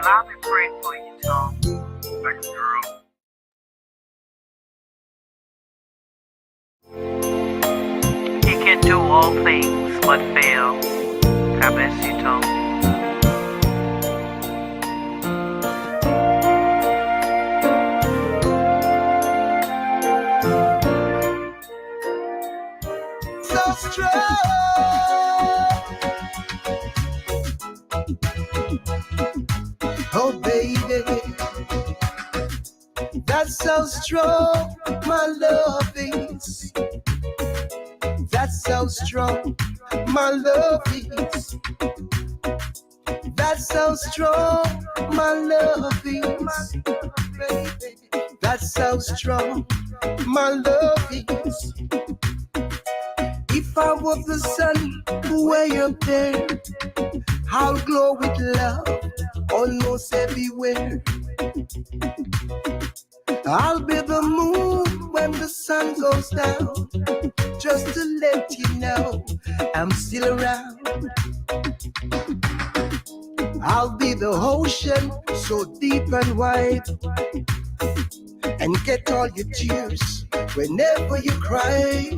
I'll be praying for you, Tom. Thanks, girl. He can do all things but fail. God bless you, Tom. So strong. Oh, baby, that's so strong. My love is. That's so strong. My love is. That's so strong. My love is. Baby, that's so strong. My love is. If I was the sun way up there, I'll glow with love almost everywhere. I'll be the moon when the sun goes down, just to let you know I'm still around. I'll be the ocean so deep and wide, and get all your tears whenever you cry.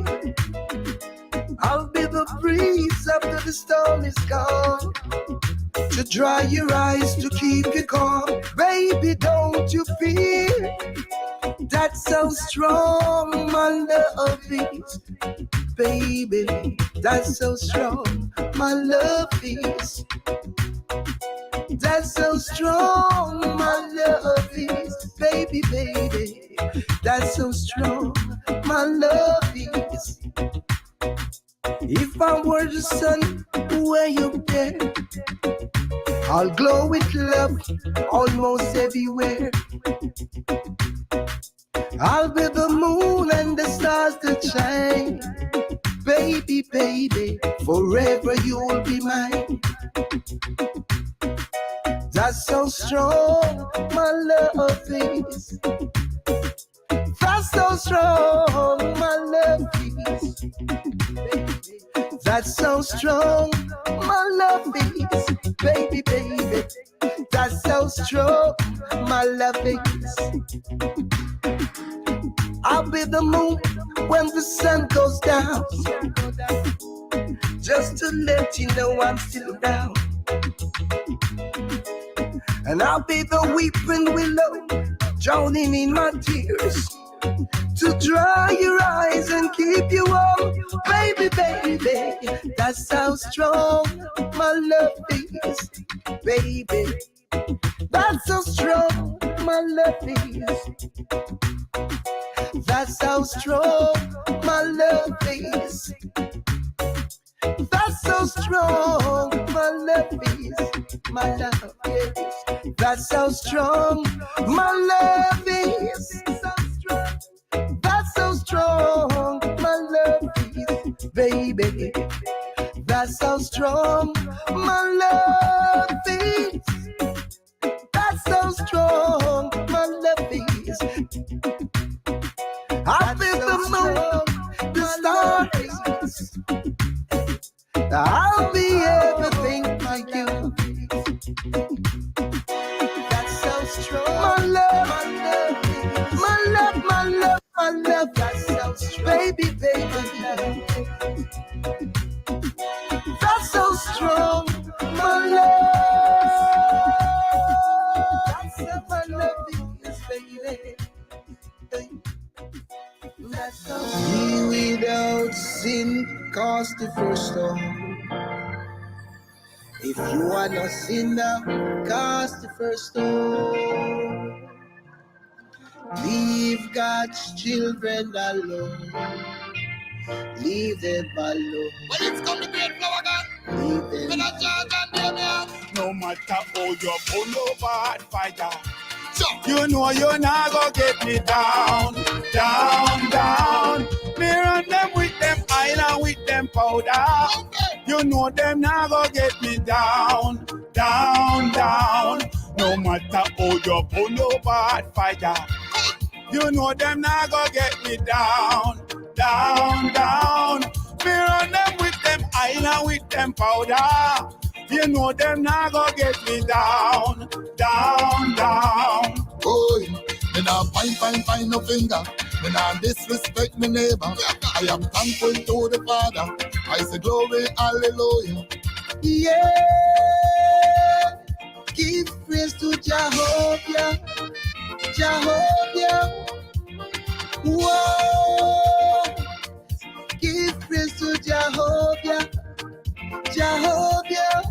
I'll be the breeze after the storm is gone, to dry your eyes, to keep you calm. Baby, don't you feel that's so strong? My love is, baby, that's so strong. My love is, that's so strong. My love is, baby, baby, that's so strong. My love is. If I were the sun way up there, I'll glow with love almost everywhere. I'll be the moon and the stars that shine. Baby, baby, forever you'll be mine. That's so strong, my love is. That's so strong, my love is. That's so strong, my love is. Baby, baby, that's so strong, my love is. I'll be the moon when the sun goes down, just to let you know I'm still around. And I'll be the weeping willow, drowning in my tears, to dry your eyes and keep you warm. Baby, baby, that's how strong my love is. Baby, that's so strong my love is. That's how strong my love is. That's so strong my love is. My love is. That's how strong my love is. That's so strong my love is. Baby, that's how strong my love is. That's so strong my love is. I'll be the moon, the stars. I'll be everything for you. That's so strong. My love, my love, my love, my love, my love. That's so strong. Baby, baby. That's so strong. My love. That's how my love is, baby. He without sin cast the first stone. If you are not sinner, cast the first stone. Leave God's children alone. Leave them alone. When it's come to be a flower gun, leave them alone. No matter how you pull over and fire, you know you're not gonna get me down, down, down. Me run them with them island with them powder. You know them not gonna get me down, down, down. No matter how you pull over and fire, you know them not gonna get me down, down, down. Me run them with them island with them powder. You know them not go get me down, down, down. Boy, me nah find no finger. Me nah disrespect me neighbor. I am thankful to the Father. I say glory, hallelujah. Yeah, give praise to Jehovah, Jehovah. Whoa, give praise to Jehovah, Jehovah.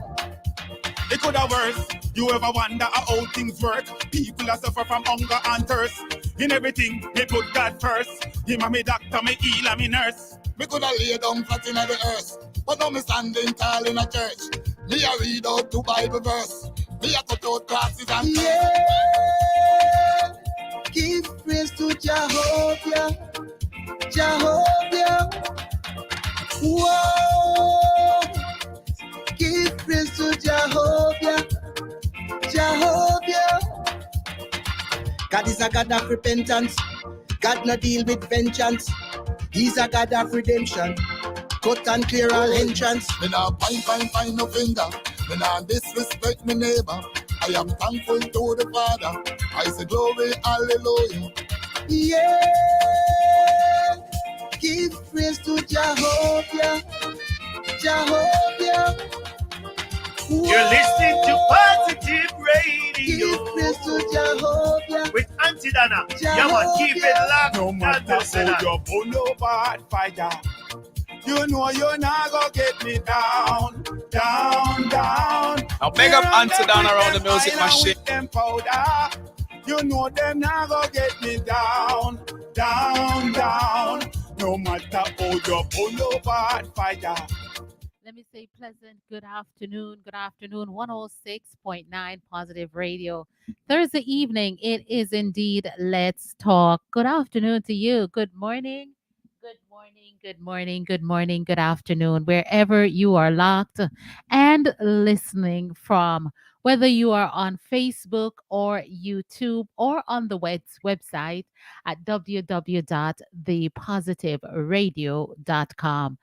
It could have worse. You ever wonder how things work? People are suffer from hunger and thirst. In everything, they put God first. Him and me doctor, me healer, me nurse. Me coulda lay down flat inna the earth, but now me standing tall in a church. Me a read out 2 Bible verse. Me a cut out crosses and Yeah, give praise to Jehovah, Jehovah. Whoa, give praise to Jehovah, Jehovah. God is a God of repentance. God no deal with vengeance. He's a God of redemption. Cut and clear all entrance. me nah find no finger. Me nah disrespect me neighbor. I am thankful to the Father. I say glory, hallelujah. Yeah, give praise to Jehovah, Jehovah. You're listening to Positive Give Radio praise to Jehovah, with Auntie Donna. Yeah, man, keep it locked. No and matter listen how up. you pull over hot fire, you know you're not gonna get me down, down, down. Now big up Auntie Donna around the music machine. With them powder, you know them not gonna get me down, down, down. No matter how you pull over hot fire. Let me say pleasant good afternoon. Good afternoon. 106.9 Positive Radio. Thursday evening, it is indeed Let's Talk. Good afternoon to you. Good morning. Good morning. Good morning. Good morning. Good afternoon. Wherever you are locked and listening from, whether you are on Facebook or YouTube or on the website at www.thepositiveradio.com.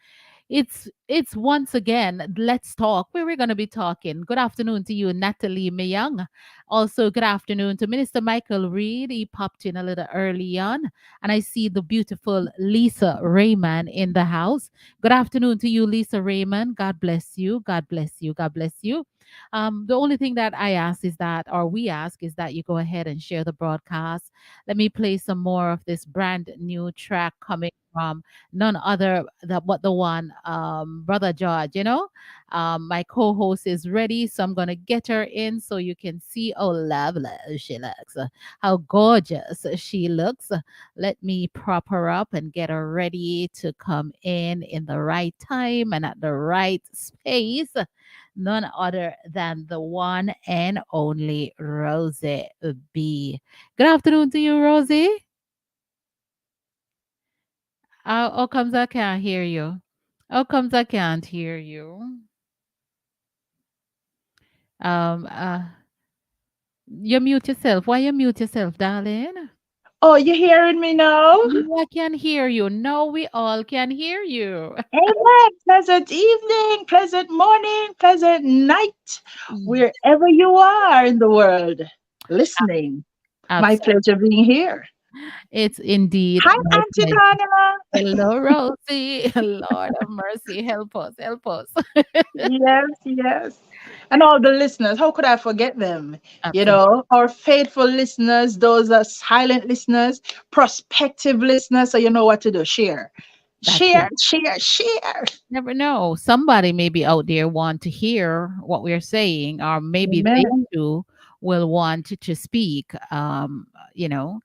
It's once again Let's Talk, where we're going to be talking. Good afternoon to you, Natalie Mayang. Also, good afternoon to Minister Michael Reed. He popped in a little early on, and I see the beautiful Lisa Raymond in the house. Good afternoon to you, Lisa Raymond. God bless you. God bless you. God bless you. The only thing that I ask is that, or we ask, is that you go ahead and share the broadcast. Let me play some more of this brand new track coming from none other but the one, Brother George. My co-host is ready, so I'm gonna get her in so you can see how lovely she looks, how gorgeous she looks. Let me prop her up and get her ready to come in the right time and at the right space. None other than the one and only Rosey B. Good afternoon to you, Rosie. How comes I can't hear you? How comes I can't hear you? Um, uh, you mute yourself. Why you mute yourself, darling? Oh, you hearing me now? No, I can hear you. No, we all can hear you. Amen. Pleasant evening, pleasant morning, pleasant night, Y- wherever you are in the world listening. My Absolutely. pleasure being here. It's indeed Hi, my Auntie pleasure. Donna. Hello, Rosie. Lord of mercy, help us, help us. Yes, yes. And all the listeners, how could I forget them? Absolutely. Our faithful listeners, those are silent listeners, prospective listeners. So you know what to do. Share, That's share, it. share, share. Never know. Somebody maybe out there want to hear what we're saying, or maybe they Amen. too will want to speak. You know.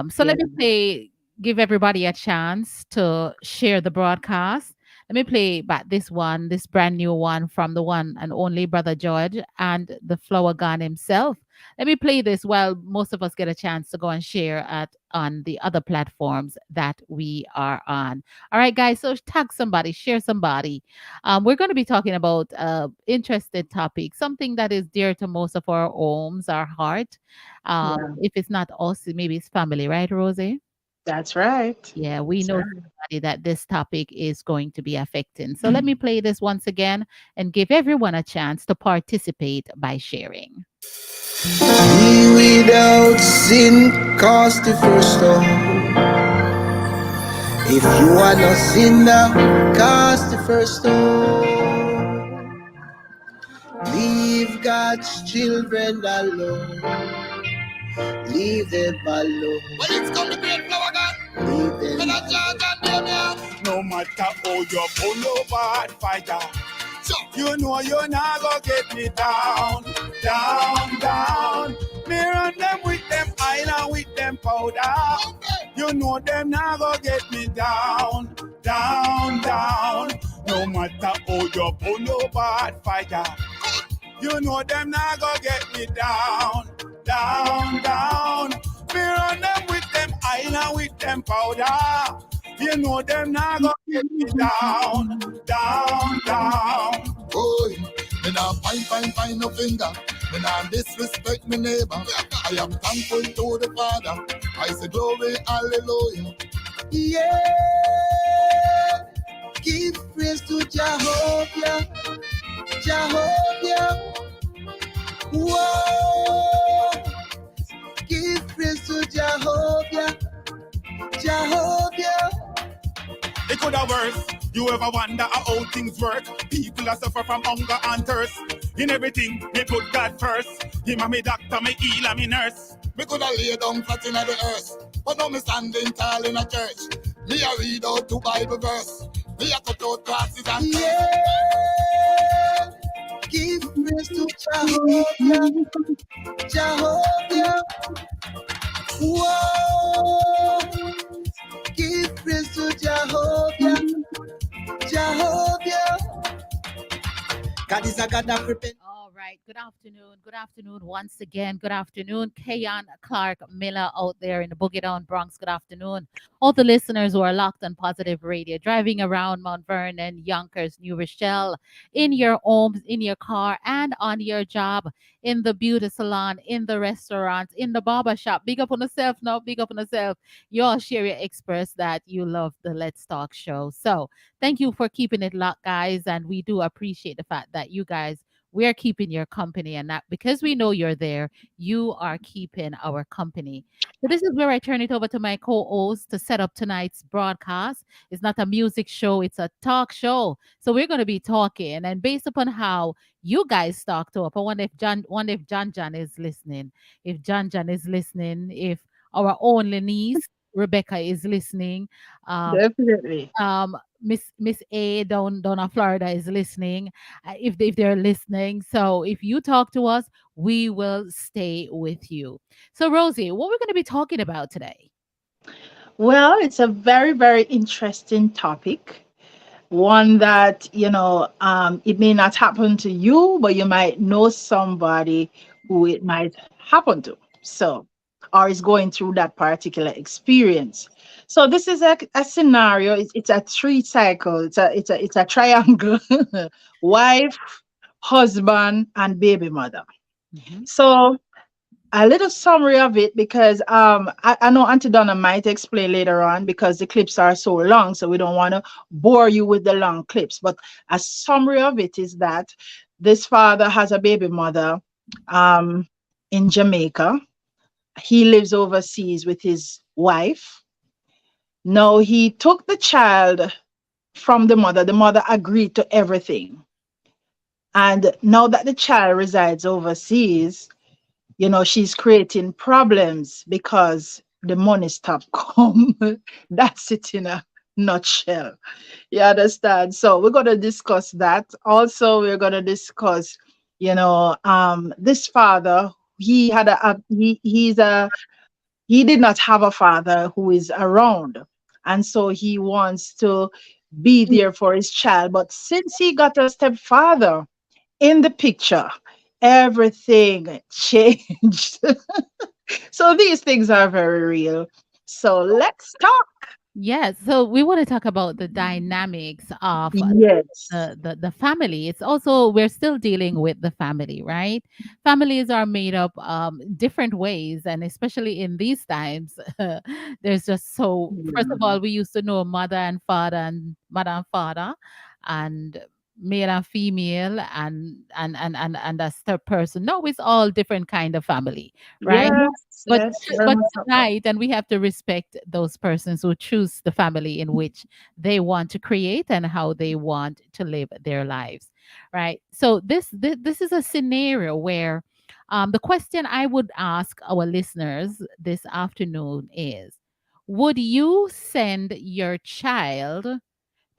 So Yeah. let me give everybody a chance to share the broadcast. Let me play back this one, this brand new one from the one and only Brother George and the Flower God himself. Let me play this while most of us get a chance to go and share at on the other platforms that we are on. All right, guys. So tag somebody, share somebody. We're going to be talking about interested topic, something that is dear to most of our homes, our heart. Yeah. If it's not us, maybe it's family, right, Rosie? That's right. Yeah, we That's know right. somebody that this topic is going to be affecting. So let me play this once again and give everyone a chance to participate by sharing. He without sin cast the first stone. If you are no sinner, cast the first stone. Leave God's children alone. Leave them alone. When it's come to great flower God, Leave them when I alone. judge and them, No matter how you pull over and fighter, so you know you're not gonna get me down, down, down. Me run them with them island with them powder. You know them not gonna get me down, down, down. No matter how you pull over and fighter, you know them not gonna get me down, down, down. Me run them with them island with them powder. You know them not gonna get me down, down, down. boy, me nah find no finger. Me nah disrespect me neighbor. I am thankful to the Father. I say glory, hallelujah. Yeah, give praise to Jehovah, Jehovah. Whoa, give praise to Jehovah, Jehovah. It could have worse. You ever wonder how things work? People are suffer from hunger and thirst. In everything, me put God first. Him and me doctor, me heal and me nurse. Me coulda lay down flat inna the earth, but now me standing tall in a church. Me a read out two Bible verse. Me a cut out crosses and Yeah, give praise to Jehovah, Jehovah. Whoa, give praise to Jehovah, Jehovah. God is a God that repent. All right. Good afternoon. Good afternoon once again. Good afternoon, Kayan Clark Miller out there in the Boogie Down Bronx. Good afternoon. All the listeners who are locked on Positive Radio, driving around Mount Vernon, Yonkers, New Rochelle, in your homes, in your car, and on your job, in the beauty salon, in the restaurant, in the barber shop. Big up on yourself now. Big up on yourself. You all share your express that you love the Let's Talk show. So thank you for keeping it locked, guys. And we do appreciate the fact that you guys we are keeping your company and not because we know you're there, you are keeping our company. So this is where I turn it over to my co-host to set up tonight's broadcast. It's not a music show, it's a talk show. So we're going to be talking and based upon how you guys talked up, I wonder if John is listening. If John is listening, if our only niece Rebecca is listening, um, Definitely. Miss A down in Florida is listening. If they're listening, so if you talk to us, we will stay with you. So Rosie, what we're going to be talking about today? Well, it's a very, very interesting topic. One that, it may not happen to you, but you might know somebody who it might happen to. So, or is going through that particular experience. So this is a scenario. It's a three cycle. It's a triangle: wife, husband, and baby mother. Mhm. So a little summary of it because I know Auntie Donna might explain later on because the clips are so long, so we don't want to bore you with the long clips. But a summary of it is that this father has a baby mother um, in Jamaica. He lives overseas with his wife. Now he took the child from the mother. The mother agreed to everything. And now that the child resides overseas, she's creating problems because the money stopped come. That's it in a nutshell. You understand? So we're going to discuss that. Also, we're going to discuss, this father, he had he did not have a father who is around. And so he wants to be there for his child. But since he got a stepfather in the picture, everything changed. So these things are very real. So let's talk. Yes, so we want to talk about the dynamics of Yes. the family. It's also we're still dealing with the family, right? Families are made up different ways, and especially in these times, there's just so. First of Yeah. all, we used to know mother and father, and male and female, and a third person. No, it's all different kind of family, right? Yes, But yes, very but much so. tonight, and we have to respect those persons who choose the family in which they want to create and how they want to live their lives, right? So this is a scenario where the question I would ask our listeners this afternoon is: would you send your child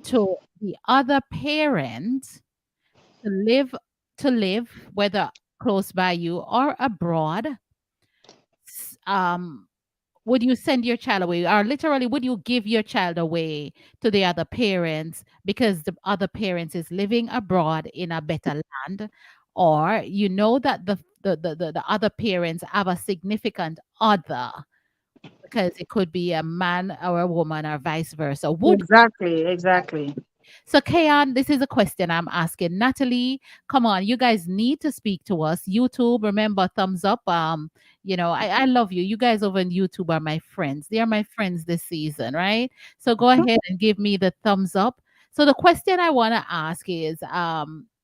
to the other parent to live whether close by you or abroad? Would you send your child away, or literally would you give your child away to the other parents because the other parents is living abroad in a better land, or you know that the other parents have a significant other, because it could be a man or a woman or vice versa? Would Exactly, exactly. so, Kayan, this is a question I'm asking. Natalie, come on, you guys need to speak to us. YouTube, remember, thumbs up. I love you. You guys over on YouTube are my friends. They are my friends this season, right? So go ahead and give me the thumbs up. So the question I want to ask is,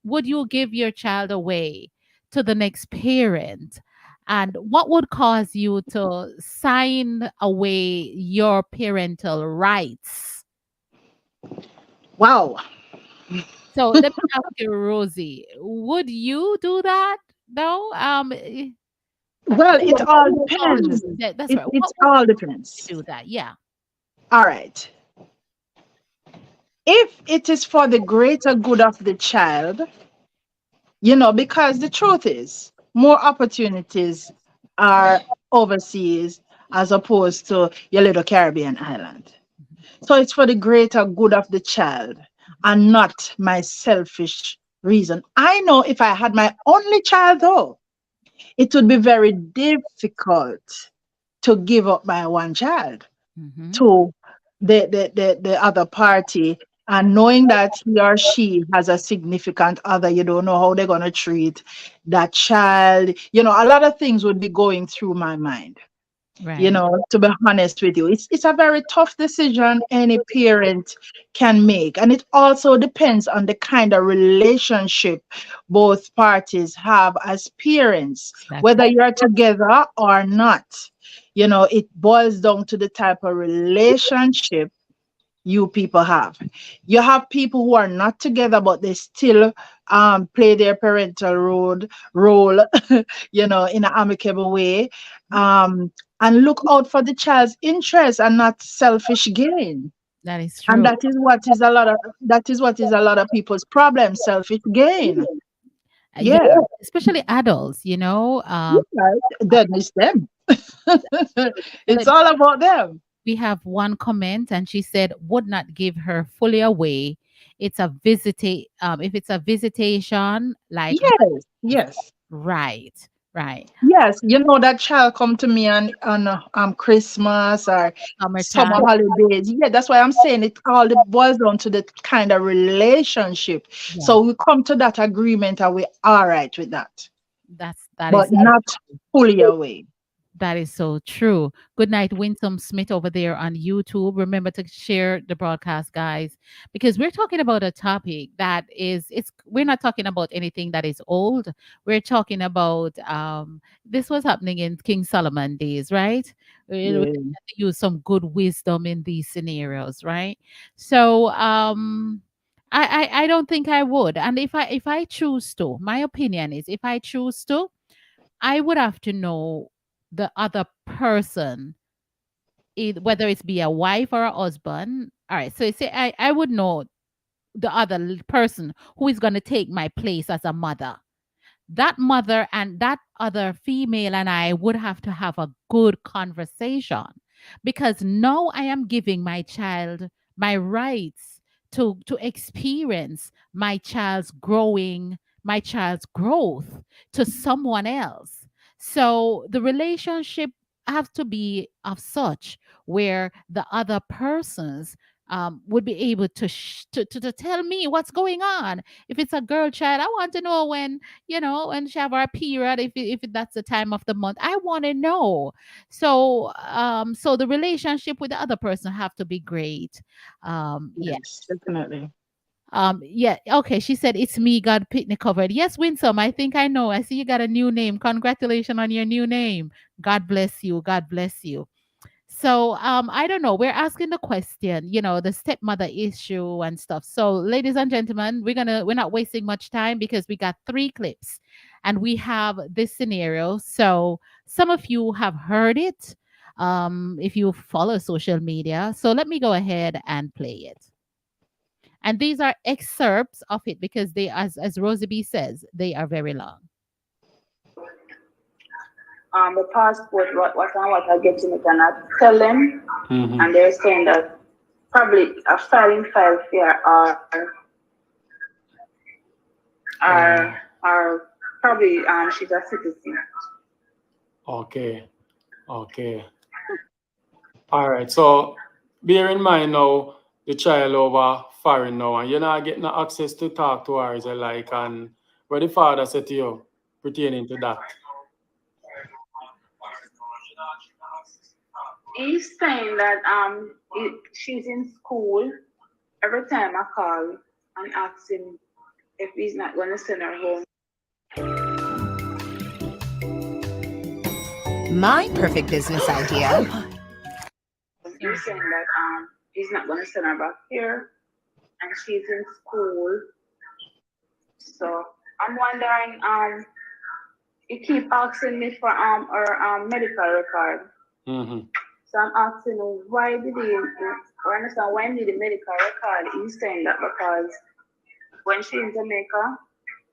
would you give your child away to the next parent? And what would cause you to sign away your parental rights? Wow. So let me ask you, Rosie, would you do that? No? Well, it all Oh, depends. that's It right. it What would all you depends. do that? Yeah. All right. If it is for the greater good of the child, because the truth is, more opportunities are overseas as opposed to your little Caribbean island. Mhm, So it's for the greater good of the child and not my selfish reason. I know if I had my only child, though, it would be very difficult to give up my one child mhm. to the other party, and knowing that he or she has a significant other, you don't know how they're going to treat that child. A lot of things would be going through my mind, Right. to be honest with you. It's a very tough decision any parent can make. And it also depends on the kind of relationship both parties have as parents, That's whether it. you're together or not. It boils down to the type of relationship you people have. You have people who are not together, but they still play their parental role, in an amicable way, um, and look out for the child's interest and not selfish gain. That is And true. that is what is a lot of people's problem: selfish gain. Yeah, Yeah, especially adults, right. That is them. It's let- all about them. we have one comment, and she said, would not give her fully away. It's a if it's a visitation, like Yes, yes. right, right. Yes, that child come to me on Christmas or Summertime. summer holidays. Yeah, that's why I'm saying it all boils down to the kind of relationship. Yeah, So we come to that agreement and we're all right with that, that but is not fully away. that is so true. Good night, Winsome Smith over there on YouTube. Remember to share the broadcast, guys, because we're talking about a topic that we're not talking about anything that is old. We're talking about this was happening in King Solomon days, right? We have Yeah. to use some good wisdom in these scenarios, right? So I don't think I would. And if I choose to, my opinion is if I choose to, I would have to know the other person, whether it's be a wife or a husband. All right, so say I would know the other person who is going to take my place as a mother. That mother and that other female and I would have to have a good conversation, because now I am giving my child my rights to experience my child's growth to someone else. So the relationship have to be of such where the other persons would be able to tell me what's going on. If it's a girl child, I want to know when, when she have her period, if that's the time of the month. I want to know. So the relationship with the other person have to be great. Yeah. Yes, definitely. Yeah, okay. She said it's me, God Pitney covered. Yes, Winsome, I think I know. I see you got a new name. Congratulations on your new name. God bless you. God bless you. So I don't know. We're asking the question, the stepmother issue and stuff. So, ladies and gentlemen, we're not wasting much time because we got 3 clips and we have this scenario. So some of you have heard it. If you follow social media. So let me go ahead and play it. And these are excerpts of it because they, as Rosey Bee says, they are very long. The passport, what I get in it, and I tell them, and they're saying that probably a filing file here are probably she's a citizen. Okay. All right. So bear in mind now the child over foreign now, and you're not getting access to talk to her, is it like, and what the father said to you pertaining to that? He's saying that she's in school. Every time I call and ask him if he's not going to send her home. My perfect business idea. He's saying that he's not going to send her back here, and she's in school. So I'm wondering, he keep asking me for her medical record. So I'm asking him, why did he understand why he need a medical record? He's saying that because when she in Jamaica,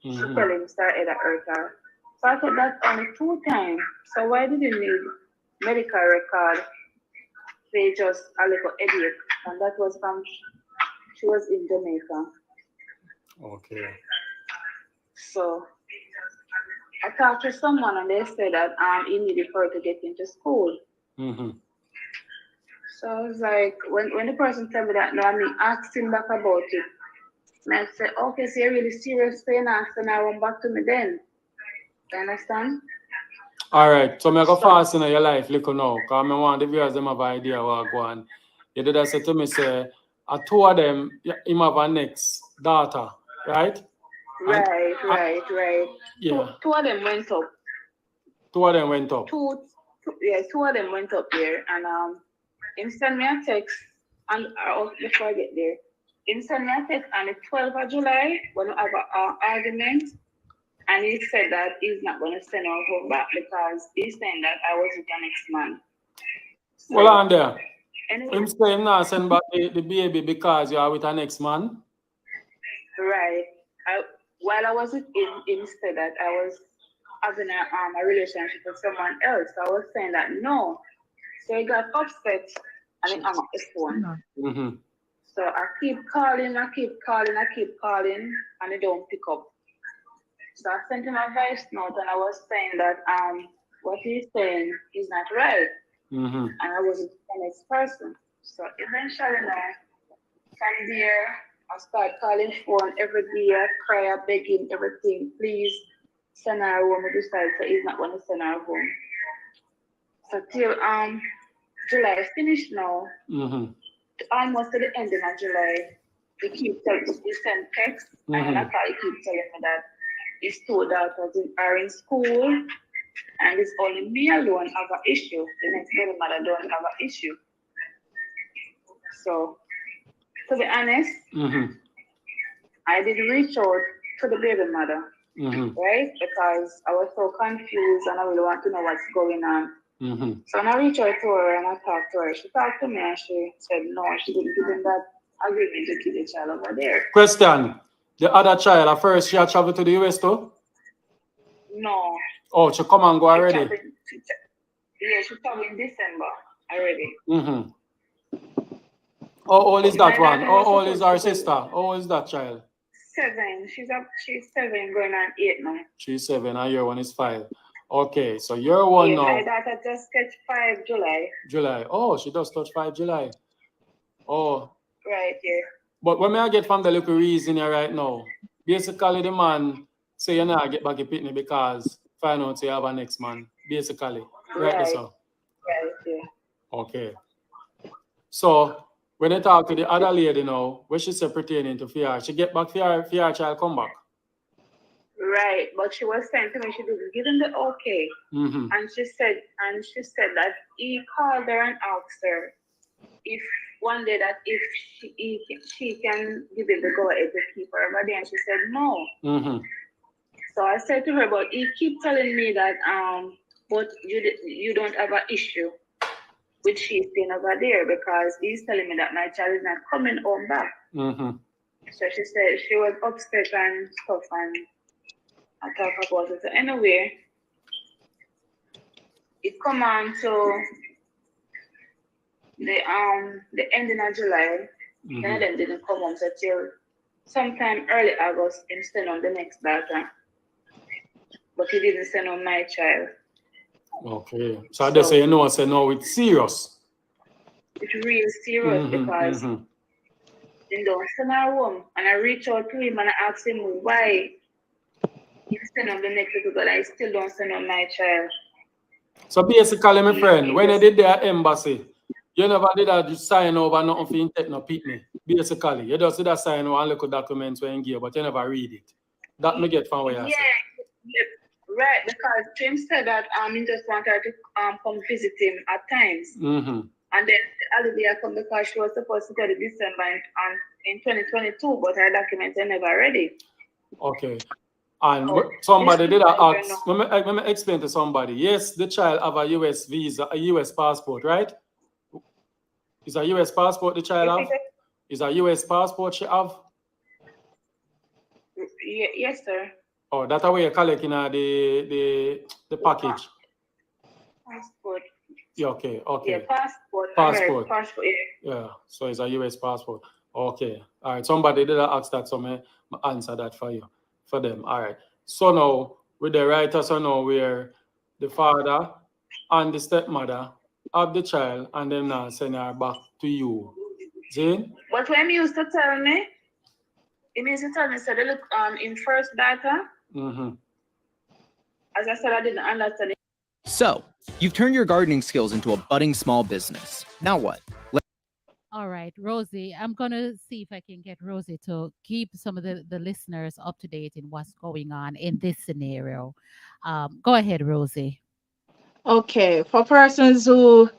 she tell him start at hurt her. So I said that only 2 times. So why did you need medical record? They just a little headache, and that was from she was in Jamaica. Okay. So I talked to someone and they said that he needed for her to get into school. So I was like, when the person told me that, no, I mean, asked him back about it. And I said, okay, so you're really serious for you, and I went back to me then. You understand? All right. So I'm going to fast in your life, little now, because I want the viewers them have an idea what I go on. You did that say to me, say, 2 of them, him have a next daughter, right? Right. Yeah. 2 of them went up. 2 of them went up. 2 of them went up there, and him send me a text, and before I get there, him send me a text on the 12th of July when we have an argument, and he said that he's not going to send her home back because he's saying that I was with the next man. So, well, on there. Anyway, him say him not send back the baby because you are with an next man. Right. While I was with him said that I was having a relationship with someone else. I was saying that no. So he got upset and he hung up the phone. So I keep calling, and he don't pick up. So I sent him a voice note and I was saying that what he's saying is not right. And I wasn't the next person. So eventually now, from there, I start calling phone every day, I cry, I beg him, everything. Please send her home. I decided so he's not going to send her home. So till July finished now, almost to the ending of July, he send text, and that's how he keeps telling me that his 2 daughters are in school, and it's only me alone have an issue. The next baby mother don't have an issue. So, to be honest, I did reach out to the baby mother, right? Because I was so confused and I really want to know what's going on. So I reached out to her and I talked to her. She talked to me and she said no, she didn't give him that agreement to keep the child over there. Question. The other child, at first she had traveled to the US too? No. Oh, she come and go already? She traveled in December already. How old is that one? How old is our sister? How old is that child? 7. She's 7 going on 8 now. She's 7 and your one is 5. Okay, so you're one Yeah, my now. daughter just catch 5 July. July. Oh, she does touch 5 July. Oh, Right, yeah. but what may I get from the little reason here right now? Basically, the man say you not get back your pitney because find out you have a next man. Basically, right there, Right, so. right, yeah. Okay. So when I talk to the other lady now, what she say pertaining to fear, she get back fear child come back. Right, but she was saying to me she didn't give him the okay, Mm-hmm. and she said that he called her and asked her if one day that if she can give him the go ahead to keep her, but then she said no. Mm-hmm. So I said to her, but he keep telling me that but you don't have an issue with she staying over there because he's telling me that my child is not coming home back. Mm-hmm. So she said she was upset and stuff, and I talk about it. So anyway, it come on to the ending of July. Mm-hmm. None of them didn't come home so till sometime early August him send on the next data. But he didn't send on my child. Okay. So they say no, I say no, it's serious. It's real serious because Mm-hmm. they don't send her home. And I reach out to him and I ask him why he send on the next little girl and he still don't send on my child. So basically, my friend, when you did their embassy, you never did that, you sign over nothing for you take no pitney. Basically, you just did that sign over and look at documents when you give, but you never read it. That me get from where you say. Right, because Jim said that he just wanted her to come visit him at times. Mm-hmm. And then Olivia come because she was supposed to go to December in 2022, but her documents are never ready. Okay. And somebody did ask, let me explain to somebody. Yes, the child have a US visa, a US passport, right? Is a US passport the child have? Is a US passport she have? Yes, sir. Oh, that's how you collect in the package. Passport. Yeah, okay. Yeah, passport. Passport. Passport, yeah. Yeah, so it's a US passport. Okay. All right. Somebody did ask that, so I answer that for you, for them. All right. So now, with the writer, so now where the father and the stepmother of the child, and then now send her back to you. See? But when he used to tell me, he used to tell me, so they look in first data. Mm-hmm. As I said, I didn't understand it. So, you've turned your gardening skills into a budding small business. Now what? All right, Rosie, I'm going to see if I can get Rosie to keep some of the listeners up to date in what's going on in this scenario. Go ahead, Rosie. Okay, for persons who,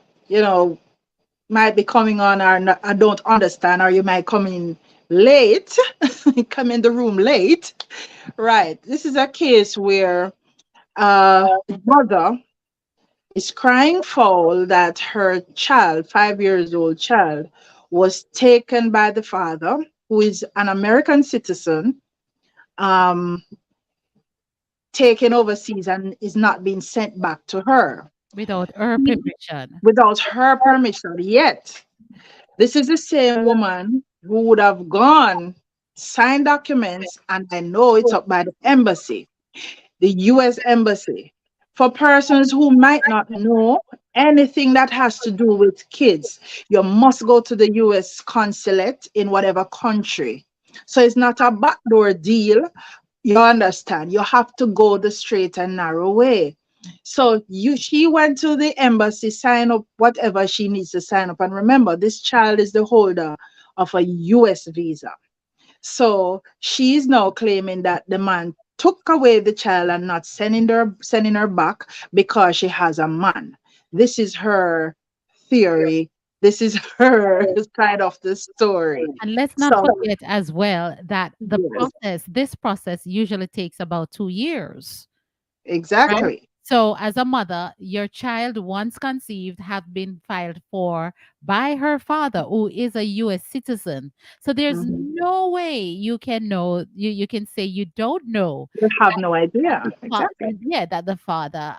might be coming on or not, I don't understand, or you might come in late, come in the room late. Right. This is a case where the mother is crying foul that her child, 5 years old child, was taken by the father, who is an American citizen, taken overseas and is not being sent back to her. Without her permission. Without her permission, yet. This is the same woman who would have gone, signed documents, and I know it's up by the embassy, the US embassy. For persons who might not know anything that has to do with kids, you must go to the US consulate in whatever country. So it's not a backdoor deal. You understand? You have to go the straight and narrow way. So she went to the embassy, sign up whatever she needs to sign up. And remember, this child is the holder of a US visa. So she's now claiming that the man took away the child and not sending her back because she has a man. This is her theory. This is her side of the story. And let's not forget as well that this process usually takes about 2 years. Exactly. Right? So, as a mother, your child, once conceived, have been filed for by her father, who is a U.S. citizen. So, there's no way you can know. You can say you don't know. You have no idea. Exactly. Yeah, that the father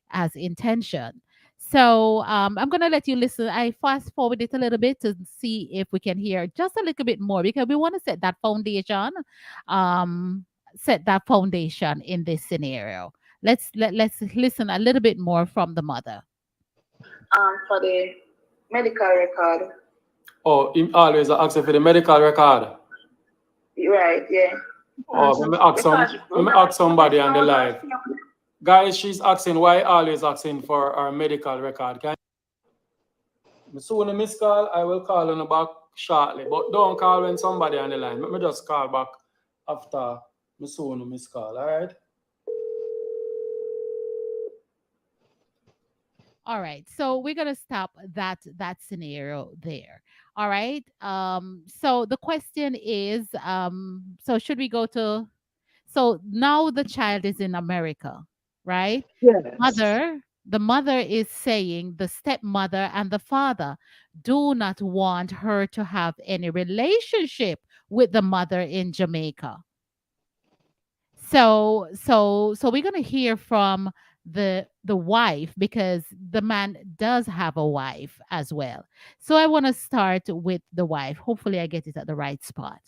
has intention. So, I'm gonna let you listen. I fast forward it a little bit to see if we can hear just a little bit more because we want to set that foundation. Set that foundation in this scenario. Let's listen a little bit more from the mother. For the medical record. Oh, him always asking for the medical record. Right, yeah. Oh, let me ask somebody on the live. Guys, she's asking why always asking for our medical record. Can soon miss call, I will call on the back shortly. But don't call when somebody on the line. Let me just call back after soon miss call, all right? All right. So we're gonna stop that scenario there. All right. So the question is, so should we go to, so now the child is in America, right? Yes. The mother is saying the stepmother and the father do not want her to have any relationship with the mother in Jamaica. So we're gonna hear from the wife, because the man does have a wife as well. So I want to start with the wife. Hopefully I get it at the right spot.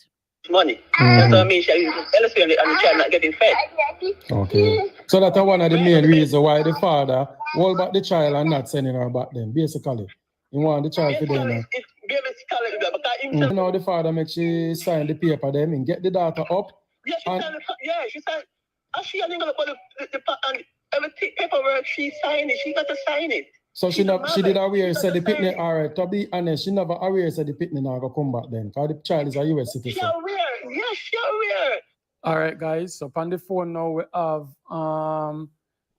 Money. That's what I mean. She illustrated and the child not getting fed. Okay. So that's one of the main reasons why the father hold back the child and not sending her back then, basically. He want the child to them. Now the father makes she sign the paper then and get the daughter up. Yeah, she signed. And she ain't gonna put the and everything paperwork she signed it. She got to sign it. So she did aware said the pitney, all right, to be honest, she never aware said the pitney now go come back then. Because the child is a US citizen. She aware. Yes, she aware. All right, guys. So on the phone now we have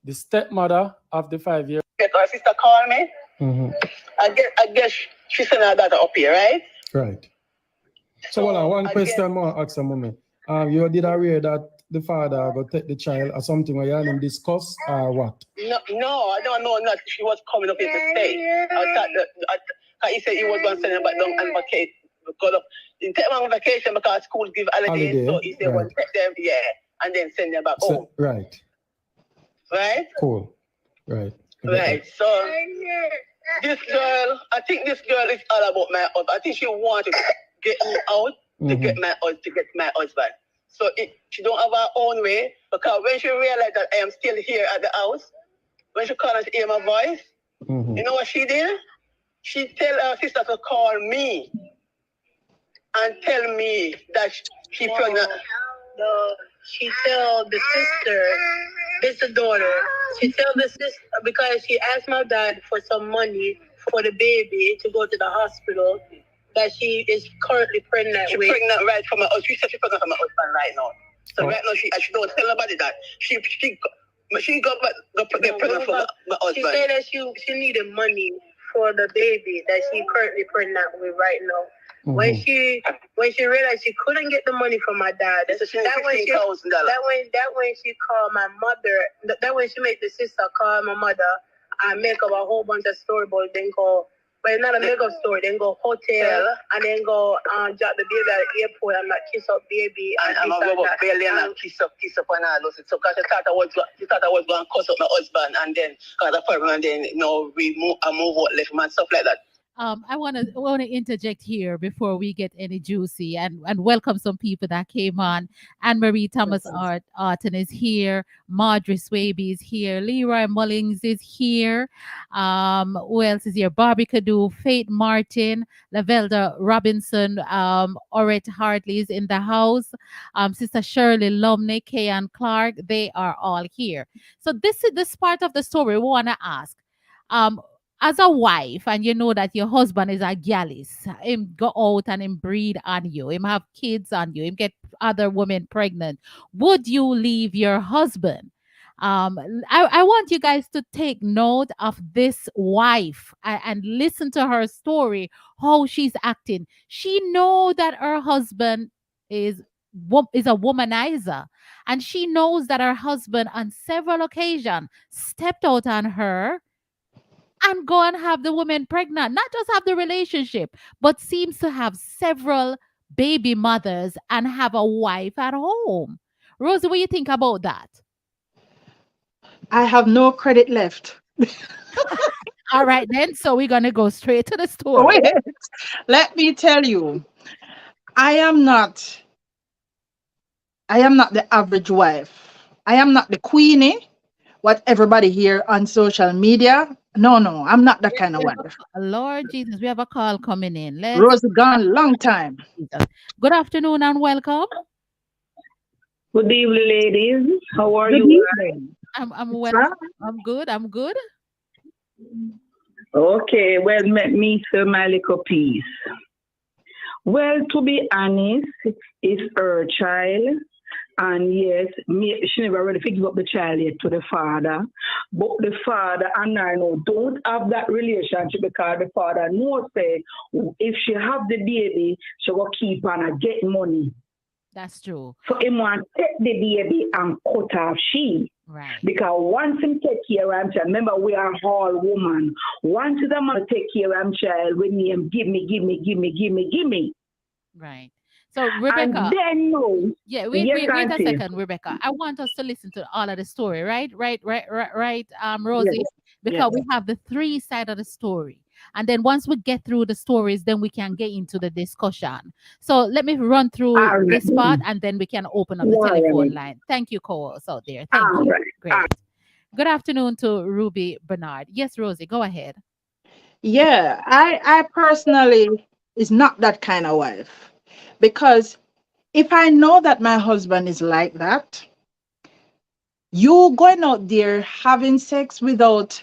the stepmother of the 5-year. Her sister called me. Mm-hmm. I guess she sent her daughter up here, right? Right. So hold on, one question more ask a moment. You did aware that the father go take the child or something where you and him discuss or what? No, I don't know that she was coming up here to stay. He said he was going to send him back down and vacate. He take him on vacation because school give holidays. So he said, right. Well, take them, and then send them back home. Right. Right? Cool. Right. Right. So this girl, I think this girl is all about my husband. I think she wants to get me out to get my husband. So she don't have her own way, because when she realized that I am still here at the house, when she called and hear my voice, you know what she did? She tell her sister to call me and tell me that she pregnant. She tell the sister, this the daughter, she tell the sister, because she asked my dad for some money for the baby to go to the hospital, that she is currently pregnant. She's pregnant right from her husband. She said she's pregnant from her husband right now. So right now she don't tell nobody that. She got get pregnant from my husband. She said that she needed money for the baby that she currently pregnant with right now. When she realized she couldn't get the money from my dad, that when she called my mother, that when she made the sister call my mother and make up a whole bunch of story about then go, but not a make-up story, then go hotel and then go drop the baby at the airport and like kiss up baby and I'm gonna go belly and kiss up and all those. So because she thought I was going to cuss up my husband, and then because the problem, and then I move out left and stuff like that. I want to interject here before we get any juicy and welcome some people that came on. Anne-Marie Thomas Arton is here. Marjorie Swaby is here. Leroy Mullings is here. Who else is here? Barbie Cadu, Faith Martin, Lavelda Robinson, Orette Hartley is in the house. Sister Shirley Lumley, Kayan Clark, they are all here. So this is this part of the story we want to ask. As a wife, and you know that your husband is a gallus, him go out and him breed on you, him have kids on you, him get other women pregnant, would you leave your husband? I want you guys to take note of this wife and listen to her story, how she's acting. She know that her husband is a womanizer, and she knows that her husband on several occasions stepped out on her and go and have the woman pregnant, not just have the relationship, but seems to have several baby mothers and have a wife at home. Rosie, what do you think about that? I have no credit left. All right, then. So we're going to go straight to the story. Wait, let me tell you, I am not the average wife. I am not the queenie. what everybody hear on social media. No, I'm not that kind of wife. Lord Jesus, we have a call coming in. Rose gone long time. Good afternoon and welcome. Good evening, ladies. How are Good you? evening. I'm well. I'm good. I'm good. Okay, well, let me say my little piece. Well, to be honest, it's her child. And yes, she never really give up the child yet to the father. But the father and I know don't have that relationship because the father knows that if she have the baby, she will keep on and get money. That's true. So he want to take the baby and cut off she. Right. Because once him take care of him child, remember we are all woman. Once the man take care of him child, when him give me. Right. So Rebecca, and then no. Yeah, wait Yes, a auntie. second, Rebecca. I want us to listen to all of the story, right, Rosie? Yes. Because Yes. we have the three side of the story. And then once we get through the stories, then we can get into the discussion. So let me run through All right. this part and then we can open up the All telephone right. line. Thank you, co-hosts out there. Thank All you. right. Great. Good afternoon to Ruby Bernard. Yes, Rosie, go ahead. Yeah, I personally is not that kind of wife. Because if I know that my husband is like that, you going out there having sex without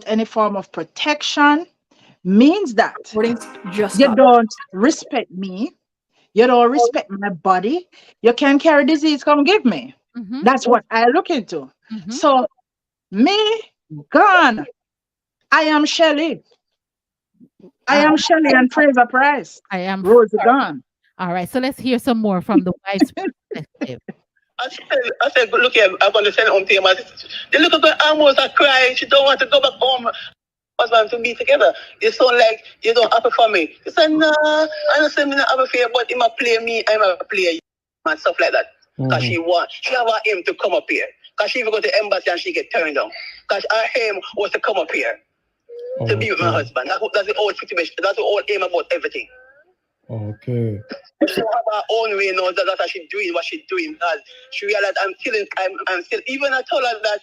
any form of protection means that you don't respect me, you don't respect my body, you can carry disease, come give me. That's what I look into. So me gone. I am Shelly. I am Shelly and Fraser Price. I am Rose gone. All right, so let's hear some more from the wife's perspective. I said, look here, I'm going to send home to him. The little girl almost are crying. She don't want to go back home. Husband to be together. You sound like you don't happy for me. He said, nah, I don't say me not happy for you, but he might play me, I might play you, and stuff like that. Because she want him to come up here. Because she even go to the embassy and she get turned down. Because her aim was to come up here to be with my husband. That's the whole situation. That's the whole aim about everything. Okay. She have her own way now. That's how she's doing what she's doing. Because she realized I'm still, even I told her that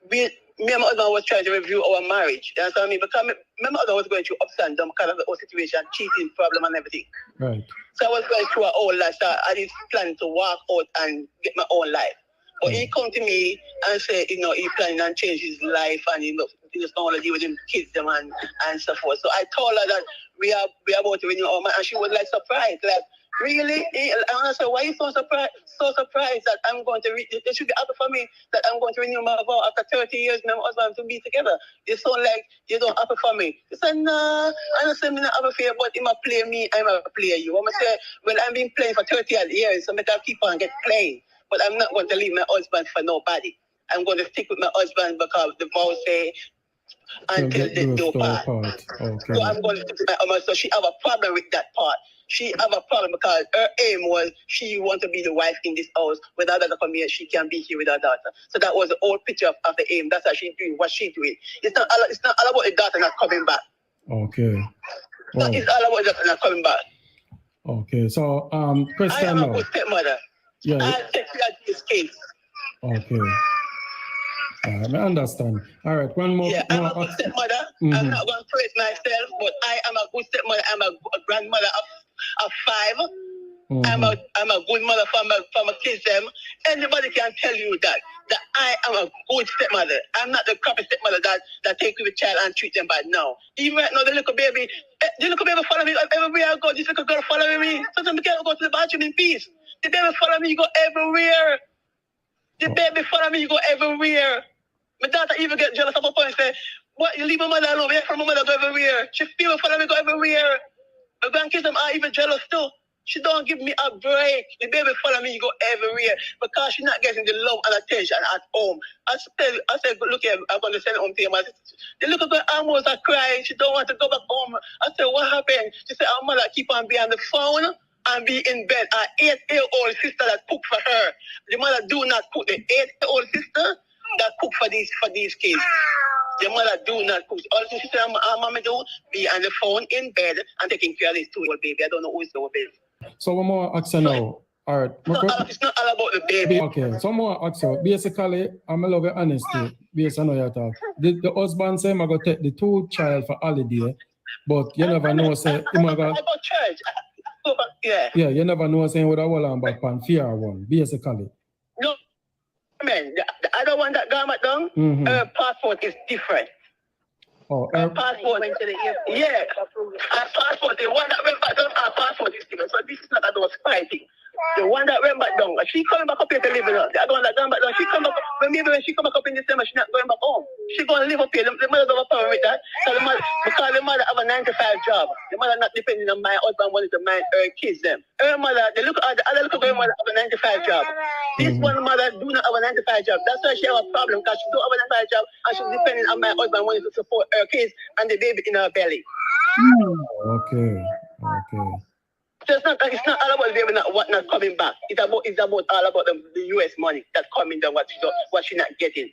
me and my husband was trying to review our marriage. You understand me? Because my husband was going through ups and downs because of the whole situation, cheating problem and everything. Right. So I was going through a whole life. So I did plan to walk out and get my own life. But he come to me and say, he planning on change his life and he just don't want to deal with him kids them and so forth. So I told her that we are about to renew our marriage, and she was like surprised, like, really? And I said, why are you so surprised? So surprised that I'm going to it should be happy for me that I'm going to renew my vow after 30 years. My husband to be together. You sound like you don't happy for me. He said, nah, I don't say me not happy for you, but he might play me, I might play you. I'm say, well, I've been playing for 30 odd years, so I can keep on get playing. But I'm not going to leave my husband for nobody. I'm going to stick with my husband because the vow say until the door part. Okay. So I'm going to stick with my husband. So she have a problem with that part. She have a problem because her aim was she want to be the wife in this house. When her daughter come here, she can be here with her daughter. So that was the whole picture of the aim. That's how she's doing what she's doing. It's not all about the daughter not coming back. Okay. So it's all about the daughter not coming back. Okay. So I question am now. a good stepmother. Yeah. I'll take care of this case. Okay. I understand. All right. One more. Yeah, I'm a good stepmother. I'm not going to praise myself, but I am a good stepmother. I'm a grandmother of 5. I'm a good mother for my kids. Anybody can tell you that I am a good stepmother. I'm not the crappy stepmother that take with a child and treat them bad. No. Even right now, the little baby follow me everywhere I go. This little girl follow me. Sometimes I can't go to the bathroom in peace. The baby follow me, you go everywhere. The baby follow me, you go everywhere. My daughter even get jealous of a point and say, what, you leave my mother alone? Where from my mother go everywhere? She feel follow me go everywhere. My grandkids them are even jealous too. She don't give me a break. The baby follow me, you go everywhere. Because she's not getting the love and attention at home. I said, look here, I'm going to send home to you. The little girl almost are crying. She don't want to go back home. I said, what happened? She said, our mother keep on being on the phone and be in bed. Our 8-year-old sister that cook for her. The mother do not cook. The 8-year-old sister that cook for these kids. The mother do not cook. All the sister and mommy do be on the phone in bed and taking care of this 2-year-old baby. I don't know who is the baby. So one more action now. All right. It's not all about the baby. Okay, so more actually, basically, I'm a love your honesty. Based on how you talk. The husband say I'm going to take the 2 child for holiday, but you never know, say, I go church. Yeah. Yeah, you never know, saying with a wall and back pan fear one, basically. No, man, the other one that got down, her passport is different. Oh, her passport went to the airport. Yeah, her passport, the one that went back down, her passport is different. So this is not a those fighting. The one that went back down, she coming back up here to live with us. The other one that gone back down, she come back up. But maybe when she come back up in December, she's not going back home. She gonna live up here. The mother don't have a problem with that. So because the mother have a 9 to 5 job. The mother not depending on my husband wanting to mind her kids them. Her mother, the other look at her mother have a 9 to 5 job. This one mother do not have a 9 to 5 job. That's why she have a problem, because she don't have a 9 to 5 job and she's depending on my husband wanting to support her kids and the baby in her belly. Okay. So it's not all about the baby not coming back. It's about all about the US money that's coming down, what she not getting.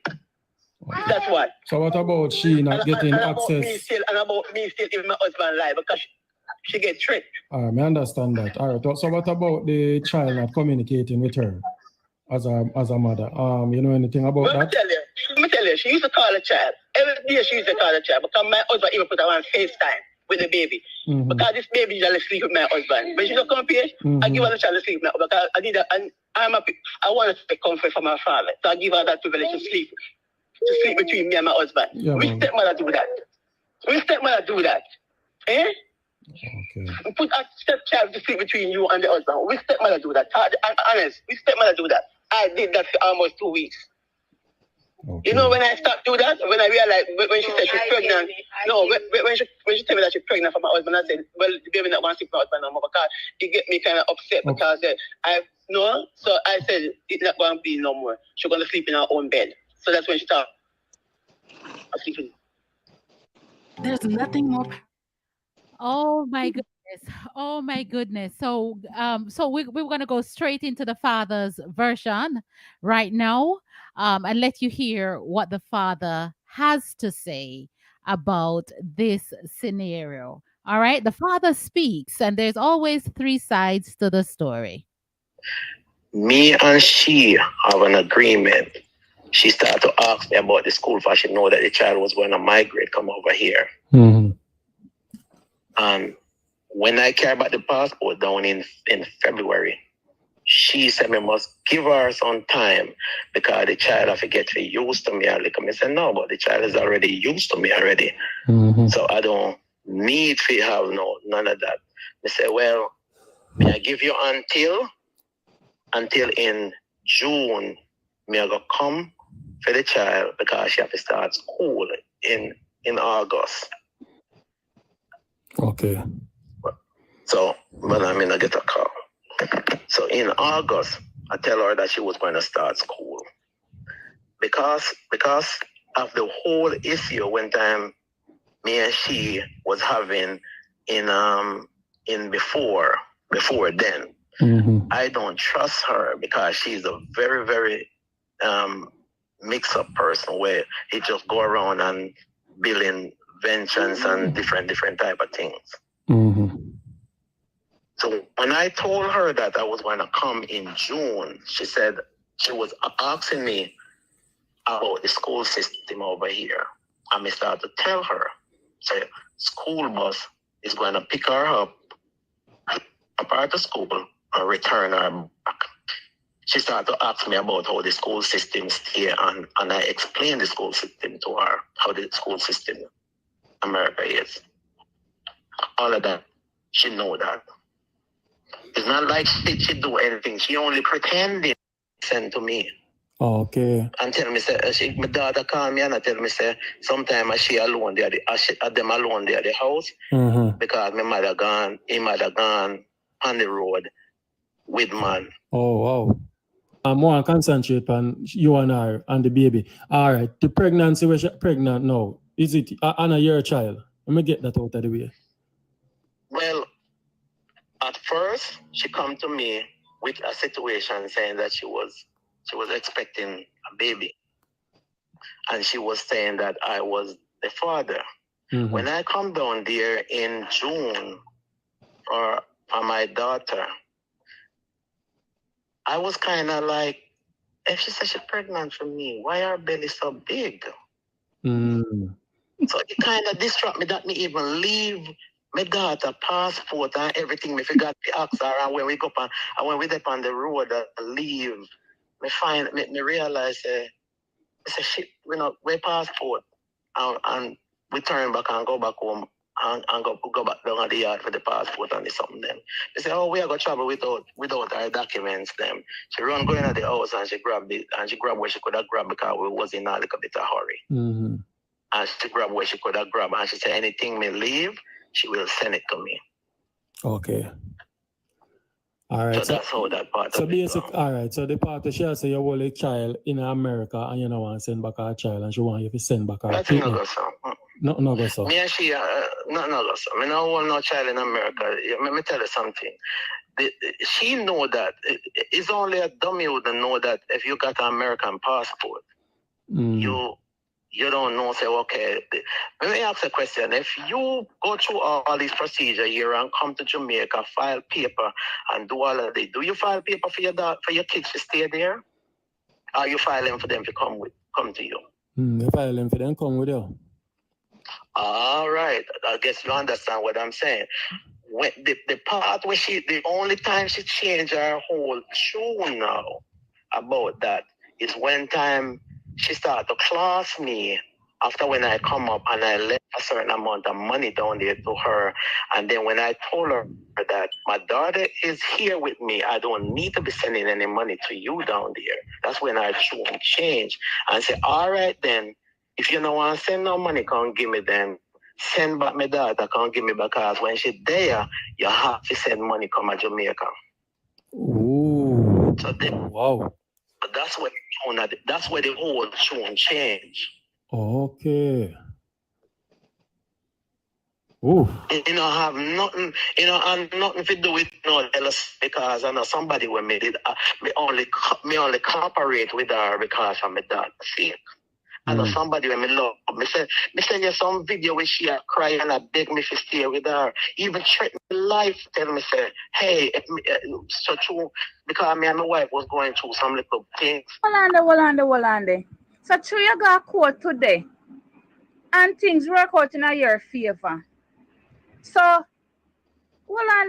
That's what. So what about she not getting and access? About me still in my husband's life, because she get tricked. All right, I understand that. All right. So what about the child not communicating with her as a mother? You know anything about that? Let me tell you, she used to call the child. Every day she used to call the child, because my husband even put her on FaceTime with the baby. Because this baby usually sleep with my husband. When she don't come here, I give her the child to sleep with me, because I need that, and I want to take comfort from her father. So I give her that privilege to sleep between me and my husband. Yeah, Which stepmother do that? Eh? Okay. We put a stepchild to sleep between you and the husband. Which stepmother do that? I'm honest. Which stepmother do that? I did that for almost 2 weeks. Okay. You know, when I stopped doing that, when I realized, when she said she's pregnant, when she told me that she's pregnant for my husband, I said, well, the baby not want to sleep with my husband no more, because it get me kind of upset, because so I said, it's not going to be no more. She's going to sleep in her own bed. So that's when she started sleeping. There's nothing more. Oh my goodness. Oh my goodness. So we're gonna go straight into the father's version right now, and let you hear what the father has to say about this scenario. All right. The father speaks, and there's always 3 sides to the story. Me and she have an agreement. She started to ask me about the school, for she know that the child was going to migrate, come over here. And when I care about the passport down in February, she said me must give her some time, because the child have to get used to me. I said, no, but the child is already used to me already. So I don't need to have none of that. I said, well, may I give you until in June, me I go come for the child, because she have to start school in August. Okay. So, but I mean, I get a call. So in August, I tell her that she was going to start school. Because of the whole issue when time me and she was having in before then. I don't trust her, because she's a very, very mix-up person, where he just go around and building vengeance and different type of things. So when I told her that I was going to come in June, she said she was asking me about the school system over here. And I started to tell her, say, school bus is going to pick her up to school and return her back. She started to ask me about how the school system is here, and I explained the school system to her, how the school system in America is. All of that, she know that. It's not like she do anything. She only pretended to send to me. Okay. And tell me, say, my daughter call me and I tell me, say, sometimes she alone there, them alone there at the house, because my mother gone on the road with man. Oh, wow. I'm more concentrate on you and her and the baby. All right. The pregnancy, where she's pregnant now, is it Anna, your child? Let me get that out of the way. Well, at first, she come to me with a situation saying that she was expecting a baby. And she was saying that I was the father. When I come down there in June for my daughter, I was kind of like, if she said she's pregnant for me, why her belly so big? So it kind of distract me that me even leave my daughter passport and everything. Me forgot to ask her, and when we go on, and when we up on the road leave, me realize, I say shit, we passport, and we turn back and go back home. And go back down at the yard for the passport and something then. They say, oh, we are going to travel without our documents them. She run going at the house and she grabbed it and she grabbed what she could have grabbed because we was in a little bit of hurry. And she grabbed what she could have grabbed and she said, anything me leave, she will send it to me. Okay. All right. So that's how that part so of it basic, all right. So the part that she say you hold a child in America and you don't want to send back her child and she want you to send back her. That's not so. No go so. Me and she, no go so. Me no want no child in America. Let me tell you something. She know that. It's only a dummy who don't know that if you got an American passport, you don't know, say, okay. Let me ask a question. If you go through all these procedures here and come to Jamaica, file paper and do all of it, do you file paper for your kids to stay there? Or you file them for them to come to you? You file them for them come with you. All right. I guess you understand what I'm saying. When the part where the only time she changed her whole tune now about that is when time she started to class me after when I come up and I left a certain amount of money down there to her. And then when I told her that my daughter is here with me, I don't need to be sending any money to you down there. That's when I changed and say, all right then, if you don't want to send no money, come give me then. Send back my daughter, come give me because when she's there, you have to send money come to Jamaica. Ooh. So wow. But that's where the whole tune changed. Okay. Ooh. You know, have nothing, and nothing to do with else because I know somebody when me did me only cooperate with her because I'm a dad. See? I know somebody when me love. Me send you some video where she cry and I beg me to stay with her. Even threaten my life, tell me say, hey, so true because me and my wife was going through some little things. Hold on. So true you got court today. And things work out in your favor. So hold on.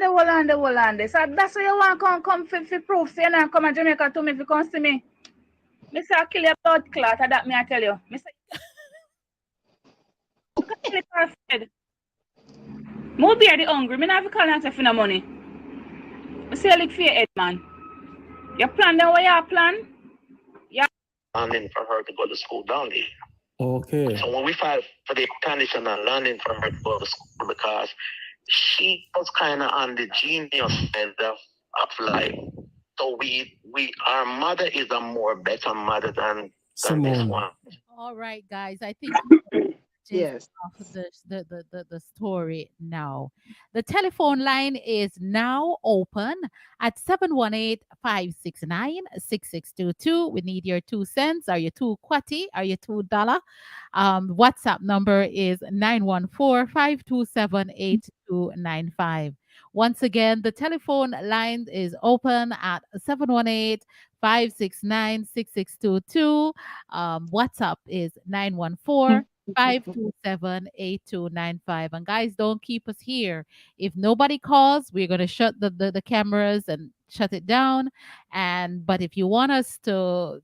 So that's why you want to come for proof. So you not come to Jamaica to me if you come see me. Me say I kill your blood clot, that me I tell you. Me say more beer the hungry. Me not have to call and say for no money. Me say look for your head, man. You plan then what you plan? Yeah. Landing for her to go to school down there. Okay. So when we filed for the conditional landing for her to go to school because she was kind of on the genius end of life. So our mother is a more better mother than this one. All right, guys. I think yes. Of the story now. The telephone line is now open at 718-569-6622. We need your 2 cents or your 2 kwati or your $2. WhatsApp number is 914-527-8295. Once again, the telephone line is open at 718-569-6622. WhatsApp is 914-527-8295. And guys, don't keep us here. If nobody calls, we're going to shut the cameras and shut it down. But if you want us to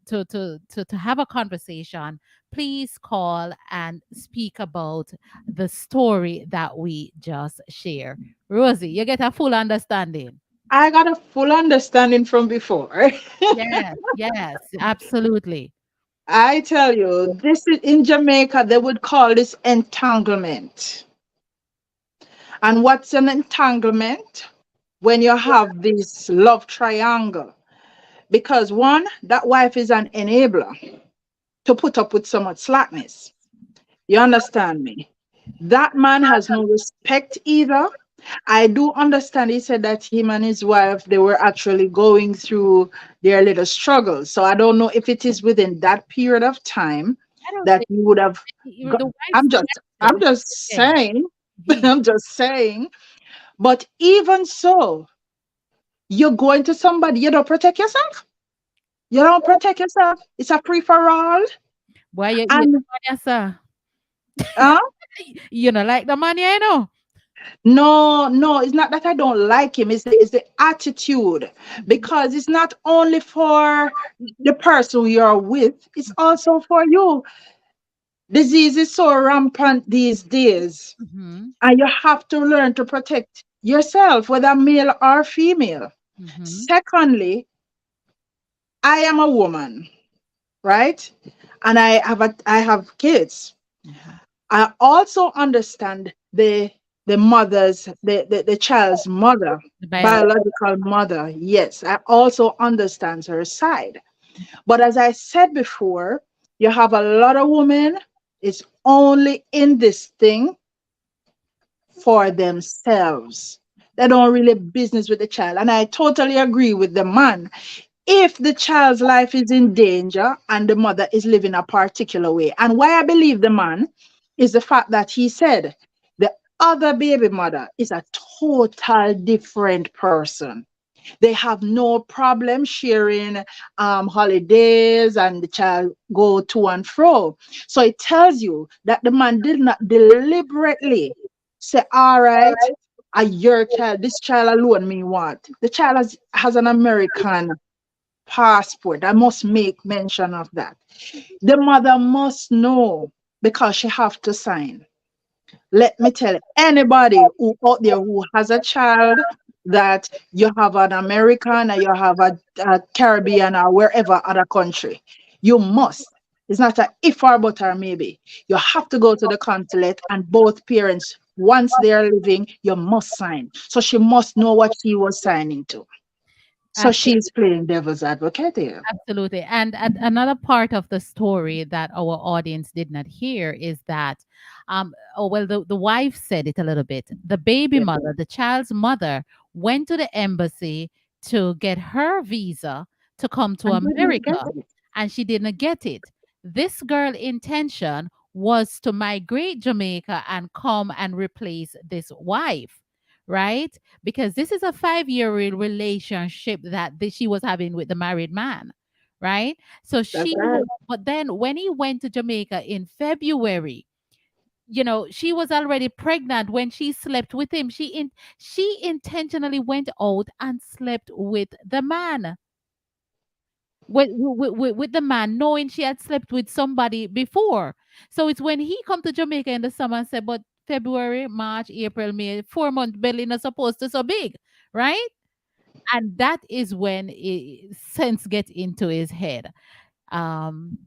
have a conversation, please call and speak about the story that we just shared. Rosie, you get a full understanding. I got a full understanding from before. Yes, absolutely. I tell you, this is in Jamaica, they would call this entanglement. And what's an entanglement? When you have this love triangle. Because one, that wife is an enabler to put up with so much slackness. You understand me? That man has no respect either. I do understand he said that him and his wife, they were actually going through their little struggles. So I don't know if it is within that period of time that you would have. I'm just saying. I'm just saying. But even so, You're going to somebody, you don't protect yourself. You don't protect yourself. It's a free for all. Why you eat the And money, sir? uh, You know, like the money, I know. no, it's not that I don't like him. It's the attitude, because it's not only for the person you're with, it's also for you. Disease is so rampant these days, Mm-hmm. and you have to learn to protect yourself, whether male or female. Mm-hmm. Secondly, I am a woman, right? And I have kids. I also understand the mother's the child's mother, The biology. biological mother. Yes, I also understand her side. But as I said before, you have a lot of women is only in this thing for themselves. They don't really business with the child. And I totally agree with the man. If the child's life is in danger and the mother is living a particular way. And why I believe the man is the fact that he said the other baby mother is a total different person. They have no problem sharing holidays, and the child go to and fro. So it tells you that the man did not deliberately say, all right, your child, this child alone me want. The child has an American passport. I must make mention of that. The mother must know, because she have to sign. Let me tell anybody who out there who has a child that you have an American or you have a Caribbean or wherever other country, you must. It's not a if or but or maybe. You have to go to the consulate, and both parents, once they are living, you must sign. So she must know what she was signing to. So Absolutely. she's playing devil's advocate here. Absolutely. And another part of the story that our audience did not hear is that, oh, well, the wife said it a little bit. The baby Yeah. mother, the child's mother, went to the embassy to get her visa to come to And didn't get America, it. and she didn't get it. This girl' intention was to migrate Jamaica and come and replace this wife, right? Because this is a 5-year relationship that she was having with the married man, right? So That's right. but then when he went to Jamaica in February, she was already pregnant when she slept with him. She intentionally went out and slept with the man. With the man, knowing she had slept with somebody before. So it's when he come to Jamaica in the summer and said, but February, March, April, May, 4 month belly not supposed to so big, right? And that is when sense get into his head. Um,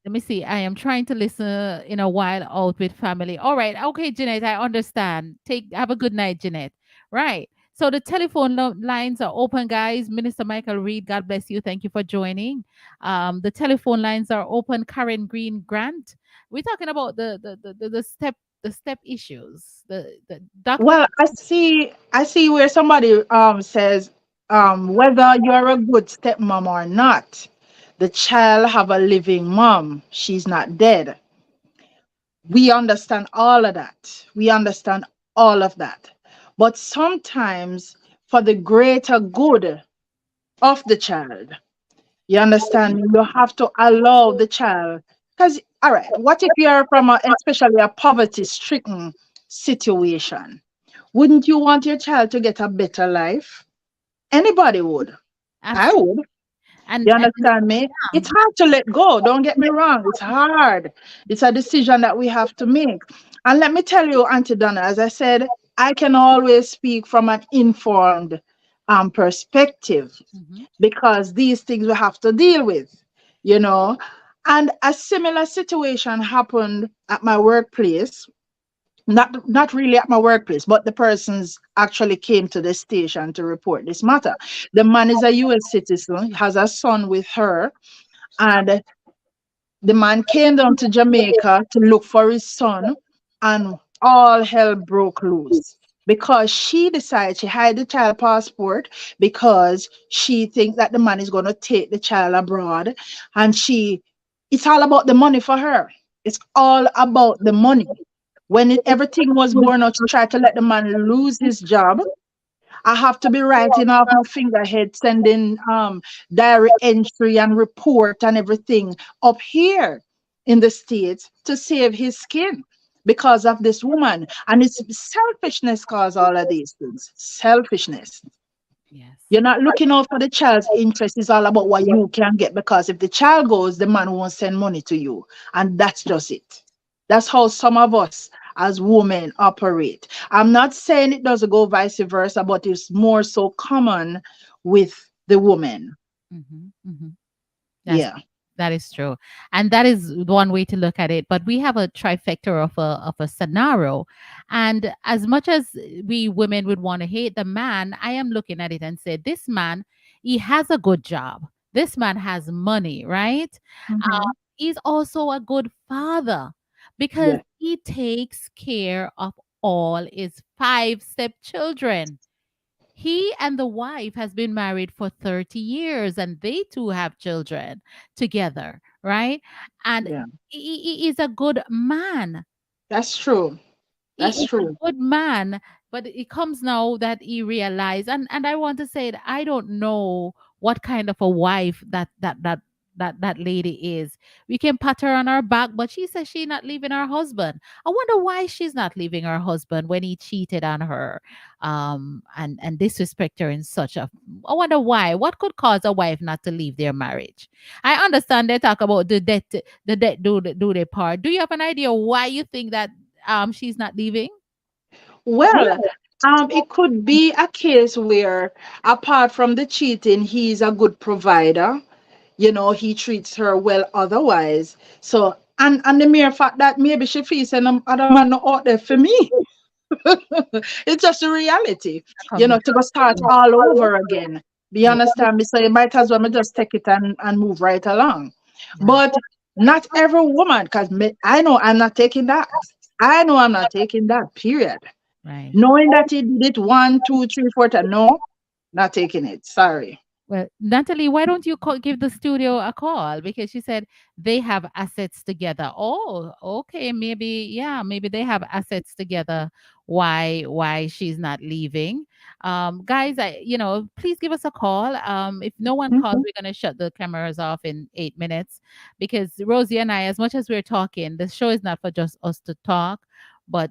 let me see. I am trying to listen in a while out with family. All right. Okay, Jeanette, I understand. Have a good night, Jeanette. Right. So the telephone lines are open, guys. Minister Michael Reed, God bless you. Thank you for joining. The telephone lines are open. Karen Green Grant. We're talking about the step issues. The doctor. Well, I see where somebody says whether you're a good stepmom or not, the child have a living mom. She's not dead. We understand all of that. We understand all of that. But sometimes for the greater good of the child, you understand, you have to allow the child. Because, all right, what if you're from especially a poverty stricken situation? Wouldn't you want your child to get a better life? Anybody would. I Absolutely. would. And, You and understand me? yeah. It's hard to let go. Don't get me wrong. It's hard. It's a decision that we have to make. And let me tell you, Auntie Donna, as I said, I can always speak from an informed perspective, Mhm. because these things we have to deal with, you know. And a similar situation happened at my workplace. Not really at my workplace, but the persons actually came to the station to report this matter. The man is a US citizen, has a son with her, and the man came down to Jamaica to look for his son, and all hell broke loose because she decided she hide the child passport because she thinks that the man is going to take the child abroad, and it's all about the money for her. It's all about the money. When everything was born out, she tried to let the man lose his job, I have to be writing off my fingerhead, sending diary entry and report and everything up here in the States to save his skin because of this woman. And it's selfishness cause all of these things. Selfishness. Yes. You're not looking out for the child's interest. It's all about what you can get, because if the child goes, the man won't send money to you. And that's just it. That's how some of us as women operate. I'm not saying it doesn't go vice versa, but it's more so common with the woman. That's, Yeah. that is true, and that is one way to look at it. But we have a trifecta of a scenario, and as much as we women would want to hate the man, I am looking at it and say, this man, he has a good job. This man has money, right? He's also a good father because Yeah. he takes care of all his 5 stepchildren. He and the wife has been married for 30 years and they too have children together, right? And Yeah. he is a good man. That's true. That's He is a true. good man, but it comes now that he realized, and I want to say that I don't know what kind of a wife that lady is. We can pat her on her back, but she says she's not leaving her husband. I wonder why she's not leaving her husband when he cheated on her, and disrespect her in such a. I wonder why. What could cause a wife not to leave their marriage? I understand they talk about the debt do their part. Do you have an idea why you think that she's not leaving? Well, it could be a case where, apart from the cheating, he's a good provider. You know, he treats her well otherwise. So, and the mere fact that maybe she feels and other man not out there for me. It's just a reality, to go start all over again. Do you understand me? So you might as well me just take it and move right along. But not every woman, because I know I'm not taking that. I know I'm not taking that, period. Right. Knowing that he did it 1, 2, 3, 4 times, no, not taking it. Sorry. Well, Natalie, why don't you give the studio a call? Because she said they have assets together. Oh, okay. Maybe, yeah, maybe they have assets together. Why she's not leaving? Guys, please give us a call. If no one calls, we're gonna shut the cameras off in 8 minutes because Rosie and I, as much as we're talking, the show is not for just us to talk, but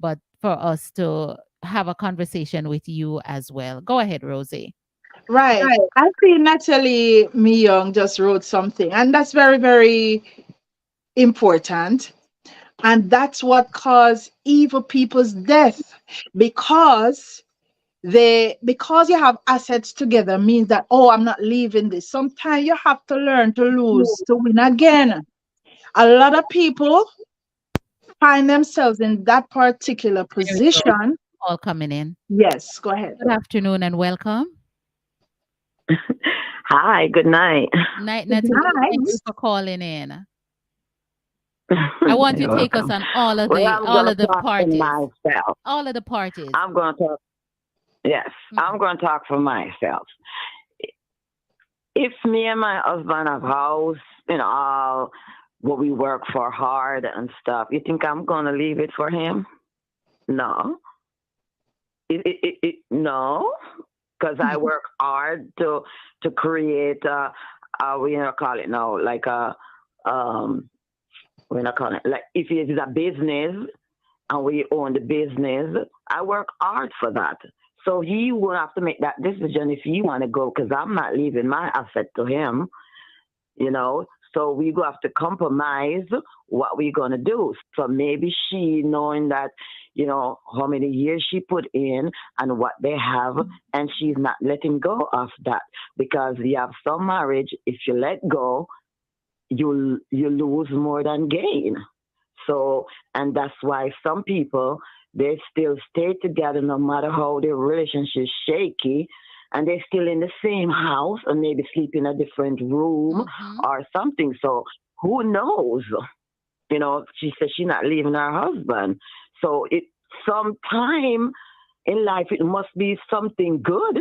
but for us to have a conversation with you as well. Go ahead, Rosie. Right. I see Natalie Young just wrote something, and that's very, very important. And that's what caused evil people's death, because because you have assets together means that, oh, I'm not leaving this. Sometimes you have to learn to lose to win again. A lot of people find themselves in that particular position. All coming in. Yes, go ahead. Good afternoon and welcome. Hi, good night. Night, Natalie. Thank you for calling in. I want you to take us on all of the parties. All of the parties. I'm going to talk. Yes, I'm going to talk for myself. If me and my husband have house, all what we work for hard and stuff, you think I'm going to leave it for him? No. No, because I work hard to create we call it now, like a we're not calling it, like if it is a business and we own the business, I work hard for that. So he will have to make that decision if he want to go, because I'm not leaving my asset to him, So we go have to compromise what we're going to do. So maybe she, knowing that, how many years she put in and what they have, and she's not letting go of that. Because you have some marriage, if you let go, you lose more than gain. So, and that's why some people, they still stay together no matter how their relationship is shaky, and they're still in the same house and maybe sleep in a different room or something. So who knows? She says she's not leaving her husband. So sometime in life, it must be something good.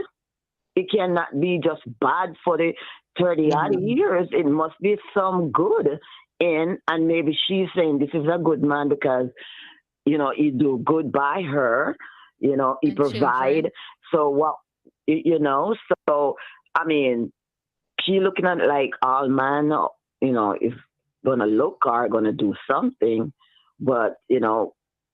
It cannot be just bad for the 30 odd years. It must be some good in, and maybe she's saying this is a good man because, he do good by her, he provide. So what, you know? So I mean, she looking at it like all man, is gonna look or gonna do something, but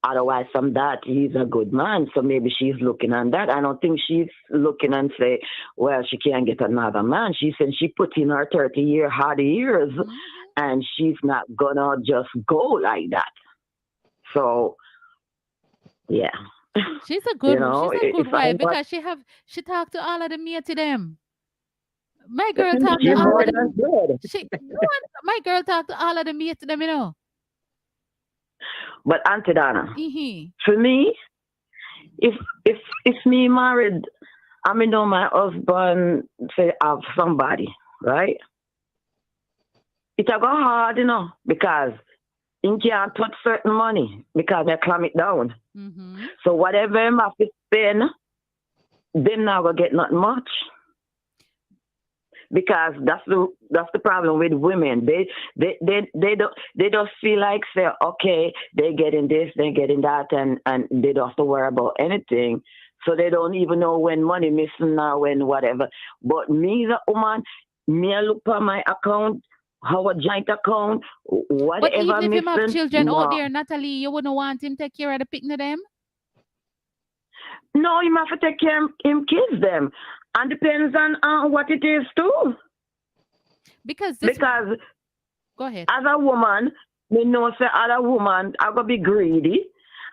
otherwise from that he's a good man. So maybe she's looking on that. I don't think she's looking and say, well, she can't get another man. She said she put in her 30-year hard years, and she's not gonna just go like that. So yeah. She's a good if wife I'm not, because she talked to all of the mate to them. My girl talked to she's all more of the than good. my girl talked to all of the mate to them, But Auntie Donna, Mm-hmm. for me, if me married, I mean, know my husband say have somebody, right? It a go hard, because he can't touch certain money because they clamp it down. Mm-hmm. So whatever him have to spend, they not gonna get not much. Because that's the problem with women. They don't feel like say, okay, they're getting this, they're getting that, and they don't have to worry about anything. So they don't even know when money missing now, when whatever. But me as a woman, me I look at my account, our joint account, whatever But even if him have missing, children out no. there, Natalie, you wouldn't want him take care of the picnic them? No, you have to take care of him kids them. And depends on what it is too. Because go ahead. As a woman, me know say other woman I gonna be greedy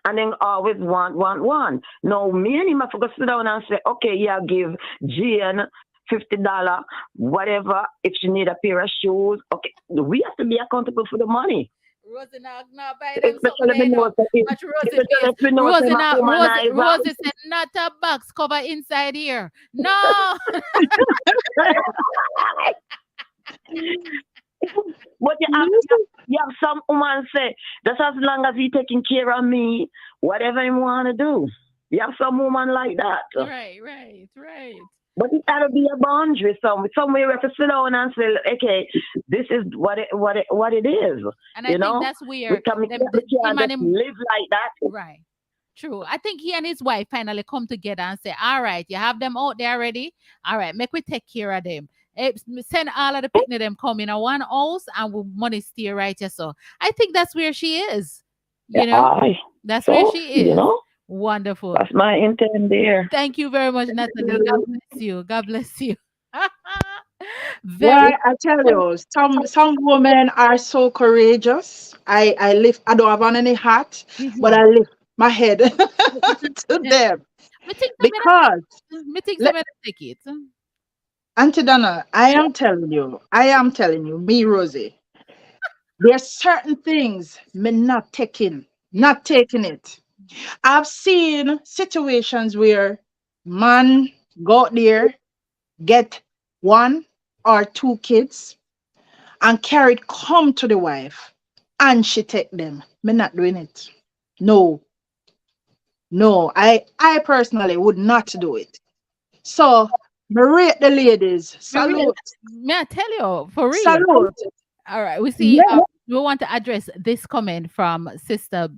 and then always want. No, me and him have to go sit down and say, okay, yeah, give Jane $50, whatever, if she need a pair of shoes. Okay, we have to be accountable for the money. Rosie not buy them something. Watch Rosie said not a box cover inside here. No. But you have some woman say, that's as long as he taking care of me, whatever he want to do. You have some woman like that. Right. But it got to be a boundary somewhere we have to sit down and say, okay, this is what it is. And I think that's where we can't live like that. Right. True. I think he and his wife finally come together and say, all right, you have them out there already. All right, make we take care of them. Send all of the picnic them come in a one house and we money stay right here. So I think that's where she is. That's where she is. Wonderful. That's my intent there. Thank you very much, Natalie. God bless you. Well, I tell you, some women are so courageous. I don't have on any hat, but I lift my head to them. Because take it. Auntie Donna, I am telling you, me, Rosie, there's certain things me not taking it. I've seen situations where man go out there, get 1 or 2 kids, and carry it come to the wife, and she take them. Me not doing it. No, I personally would not do it. So, me rate the ladies. Salute. May I tell you, for real? Salute. All right, we see. We want to address this comment from Sister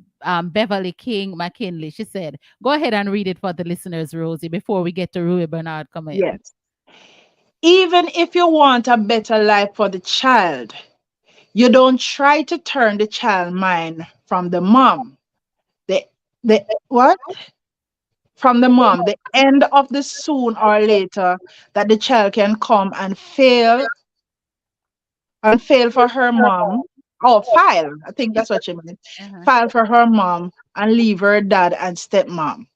Beverly King McKinley. She said, go ahead and read it for the listeners, Rosie, before we get to Rui Bernard comment. Yes. Even if you want a better life for the child, you don't try to turn the child mind from the mom. From the mom. The end of the soon or later that the child can come and fail for her mom. Oh, file. I think that's what she meant. File for her mom and leave her dad and stepmom.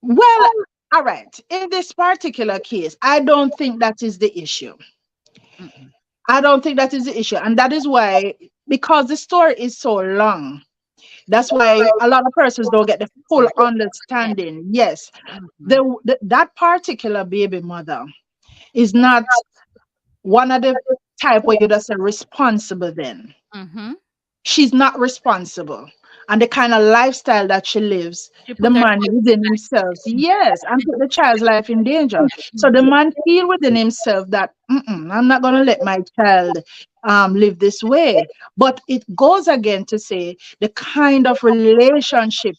Well, all right. In this particular case, I don't think that is the issue. I don't think that is the issue. And that is why, because the story is so long, that's why a lot of persons don't get the full understanding. Yes, that particular baby mother is not one of the type where you just say responsible then. She's not responsible. And the kind of lifestyle that she lives, the man within himself, yes, and put the child's life in danger. So the man feel within himself that I'm not going to let my child live this way. But it goes again to say the kind of relationship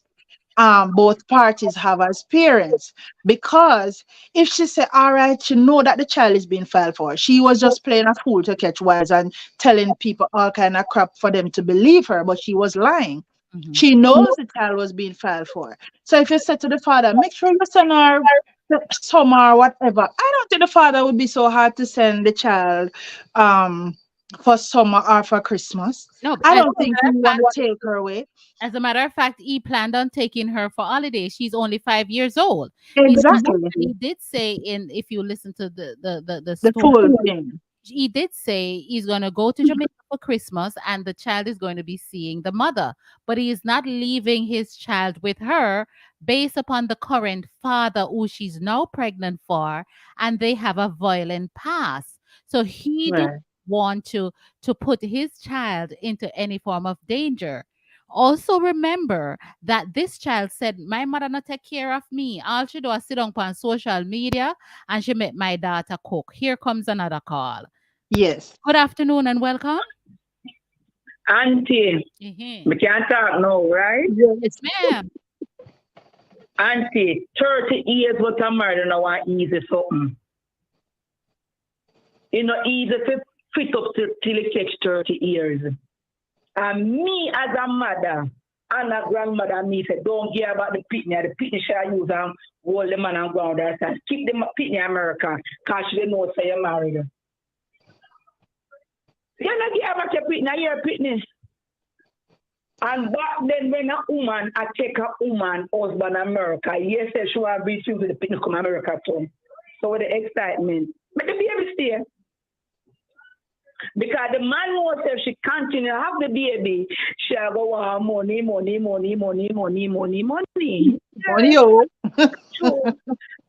both parties have as parents. Because if she say, all right, she know that the child is being filed for, she was just playing a fool to catch wise and telling people all kind of crap for them to believe her, but she was lying. She knows the child was being filed for. So if you said to the father, make sure you send her summer or whatever, I don't think the father would be so hard to send the child for summer or for Christmas. No, I don't think he want to take her away. as a matter of fact, he planned on taking her for holiday. She's only 5 years old. Exactly. He did say, in if you listen to the The story, full thing. he did say he's going to go to Jamaica for Christmas and the child is going to be seeing the mother, but he is not leaving his child with her based upon the current father who she's now pregnant for, and they have a violent past. So he don't Right. want to put his child into any form of danger. Also remember that this child said, my mother not take care of me. All she do is sit down on social media and she make my daughter cook. Here comes another call. Yes. Good afternoon and welcome. Auntie, we can't talk now, right? Yes, ma'am. Auntie, 30 years what I'm married now and easy something. You know, easy to fit up till it takes 30 years. And me as a mother and a grandmother, me say, don't care about the pitney. The pitney shall use and hold the man and go on there and keep the pitney in America because she don't know say you're married. You don't care about your pitney, you're a pitney. And back then when a woman I take a woman husband America, yes, she will be with the pitney come America too. So with the excitement. But the baby stay. Because the man knows if she continue to have the baby, she'll go on money. Money,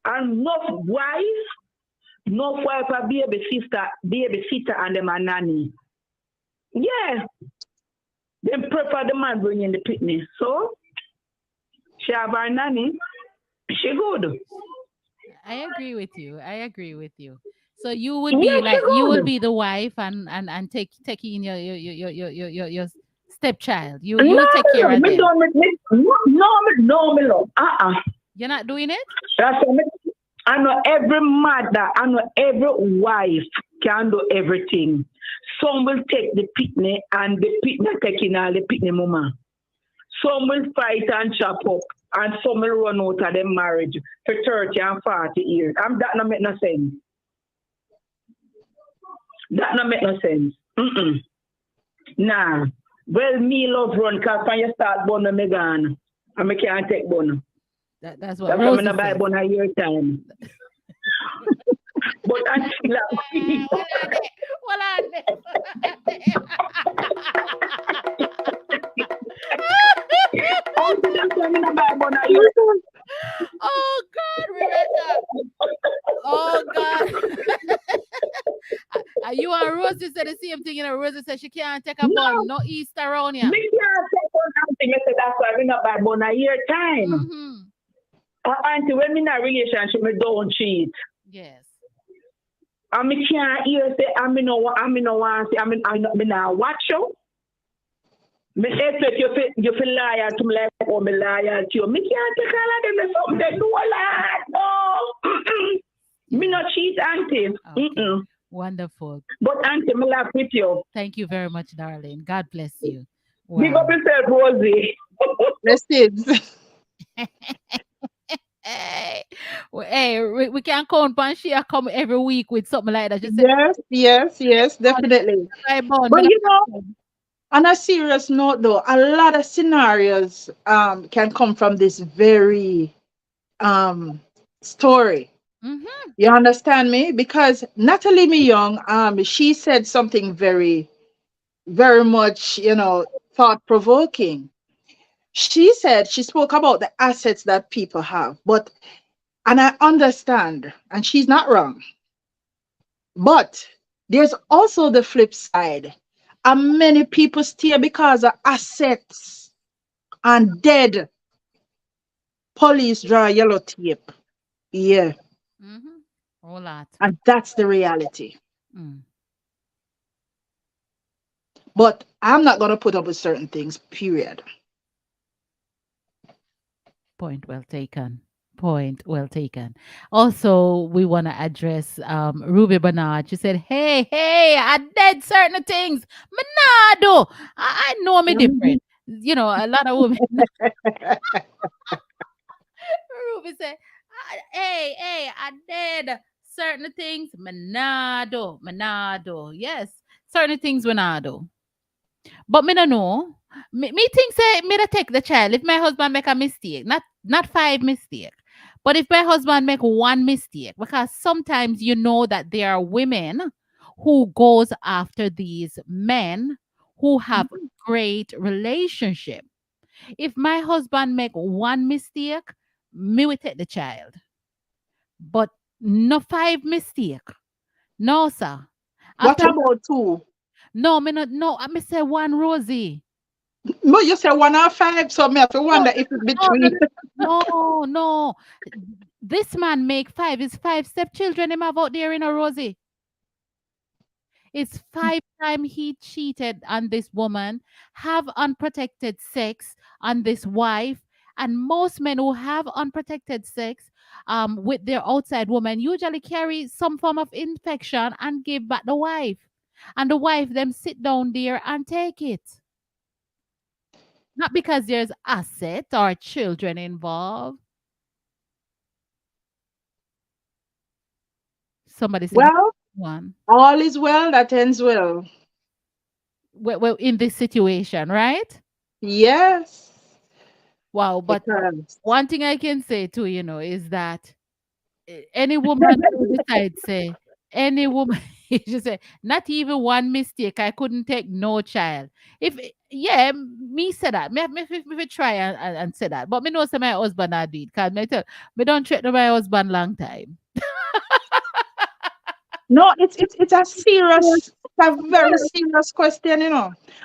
And enough wife, a babysitter and them a nanny. Yeah. Then prefer the man bringing the pitney. So she have her nanny, she good. I agree with you. So you would be like you would be the wife and taking your stepchild. You will take care of them. No, me love. You're not doing it? That's what I know every mother, I know every wife can do everything. Some will take the pitney and the pitney taking all the pitney mama. Some will fight and chop up and some will run out of their marriage for 30 and 40 years. That not make no sense. That not make no sense. Nah. Well, me love run because when you start born me gone. And me can't take born. That's what Rosey said. I'm buy born a year time. But until oh God, Rebecca. Oh God. You and Rosie said the same thing. You know, Rosie said she can't take a bun. No Easter around here. Me can't take one auntie. I said that's why we not buy bun a year time. Auntie, when me in a relationship, me don't cheat. Yes. And me can't hear say I me no want say I not watch you. Me expect you feel liar to me like or me liar to you. Me can't take all of them something they do a lot. No. Me not cheat, auntie. Okay. Wonderful. But auntie, me laugh with you. Thank you very much, darling. God bless you. Wow. Big up yourself, Rosie. Blessings. Hey, we can count on she come every week with something like that. Yes, definitely. But you know, on a serious note though, a lot of scenarios can come from this very story. You understand me? Because Natalie Young, she said something very, very much, thought-provoking. She said she spoke about the assets that people have, and I understand, and she's not wrong. But there's also the flip side. And many people stay because of assets and dead. Police draw yellow tape. Yeah. Whole lot. And that's the reality. But I'm not going to put up with certain things, period. Point well taken. Point well taken. Also, we want to address Ruby Bernard. She said, hey, I did certain things. Manado. I know me Mhm. different. You know, a lot of women. Ruby said, hey, I did certain things. Manado. Yes, certain things, Manado. But me no know. Me think say me da take the child if my husband make a mistake, not five mistake. But if my husband make one mistake, because sometimes you know that there are women who goes after these men who have great relationship. If my husband make one mistake, me will take the child. But no five mistake. No, sir. What After about two? no, me not no, I me say one Rosie. No, you say 1 or 5, so me have to No, wonder if it's no, no, between. no, no, no. This man make five. His five stepchildren him have out there in a Rosie. It's 5 time he cheated on this woman, have unprotected sex on this wife. And most men who have unprotected sex with their outside woman usually carry some form of infection and give back the wife. And the wife them sit down there and take it. Not because there's asset or children involved. Somebody said Well, one. all is well that ends well. Well, in this situation, right? Yes, Wow. But because one thing I can say too, is that any woman who decides, say, any woman, you say, not even one mistake, I couldn't take no child. Yeah, me say that. Me try and say that. But me know say my husband I do it. Because me don't threaten my husband long time. no, it's a serious, it's a very serious question,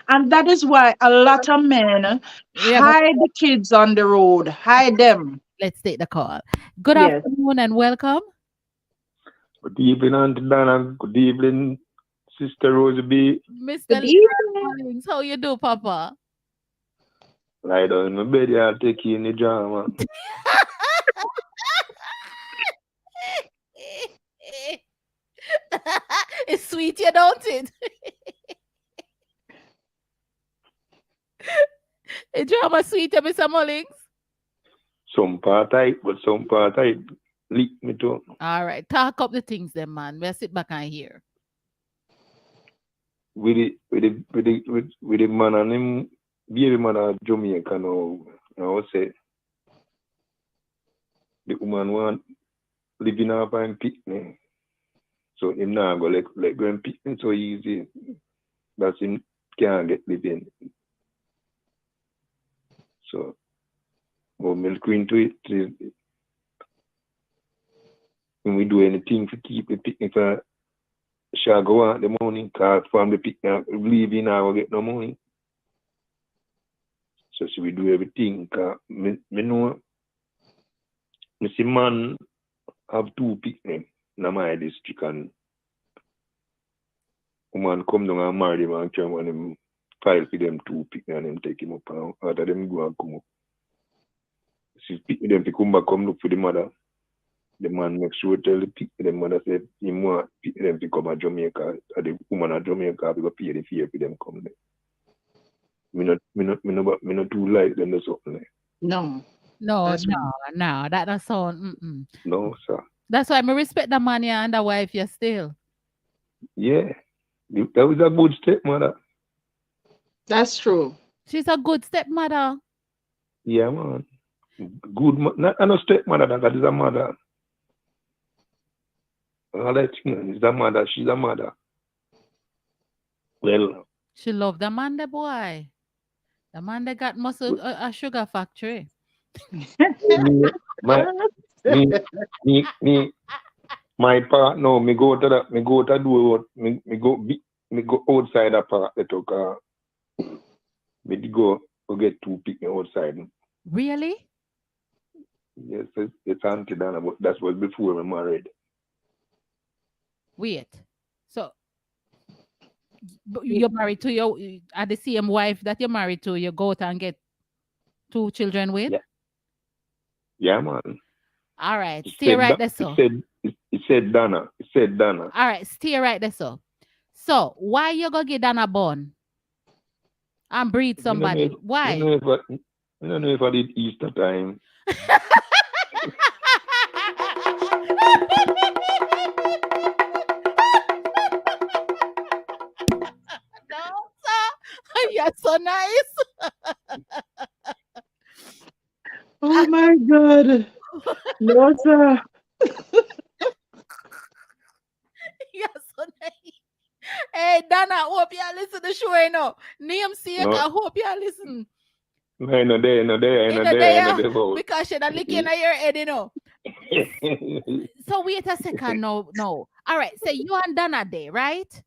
and that is why a lot of men We have a hide the kids on the road, hide them. Let's take the call. Good Yes. afternoon and welcome. Good evening, Auntie Donna. Good evening, Sister Rosey Bee. Mr. Good evening. Collins, how you do, Papa? Lie down in my bed, I'll take you in the drama. It's sweet, you don't it? A drama sweet, Mr. Mullings. Some part tight, but some part tight leak me too. All right, talk up the things then, man. We'll sit back and hear. With the man and him, baby man of Jamaica now, I would say the woman want living up and picnic. So him now go let go and picnic so easy. That's him can't get living. So we'll go into it. When we do anything to keep the picnic for shall go out the money, cause from the picnic leaving I will get no money. So we do everything. Cause me know me see man have 2 picnic in my district and woman come down and marry them and come and them file for them 2 picnic and them take him up and after them go and come up. See picnic them to come back come look for the mother. The man make sure tell the mother said he want them to come to Jamaica. The woman at Jamaica will pay the fee for them come there. Me not too like them or something like. No. No, that don't sound. No, sir. That's why I respect the man and the wife you still. Yeah, that was a good stepmother. That's true. She's a good stepmother. Yeah, man. Good, not a stepmother, that is a mother. All that thing is a mother, she's a mother. Well, she loved the man, the boy. The man that got muscle a sugar factory. my part no, me go to do me go outside the park the talk me go get 2 picnic outside. Really? Yes, it's Auntie Donna, but that was before we married. Wait. So you're married to your at the same wife that you're married to, you go out and get 2 children with? Yeah. Yeah, man. All right, stay right there, so. It said Donna. It said Donna. All right, stay right there, so. So why you gonna get Donna born and breed somebody? Why? I don't know if I did Easter time. No, sir. You're so nice. Oh my God. No, sir. You're so nice. Hey, Donna, hope you listen to the show, you know. Name sake, No. I hope you listen. No there. Because you're not licking at your head, you know. So wait a second, no. All right, so you and Donna there, right?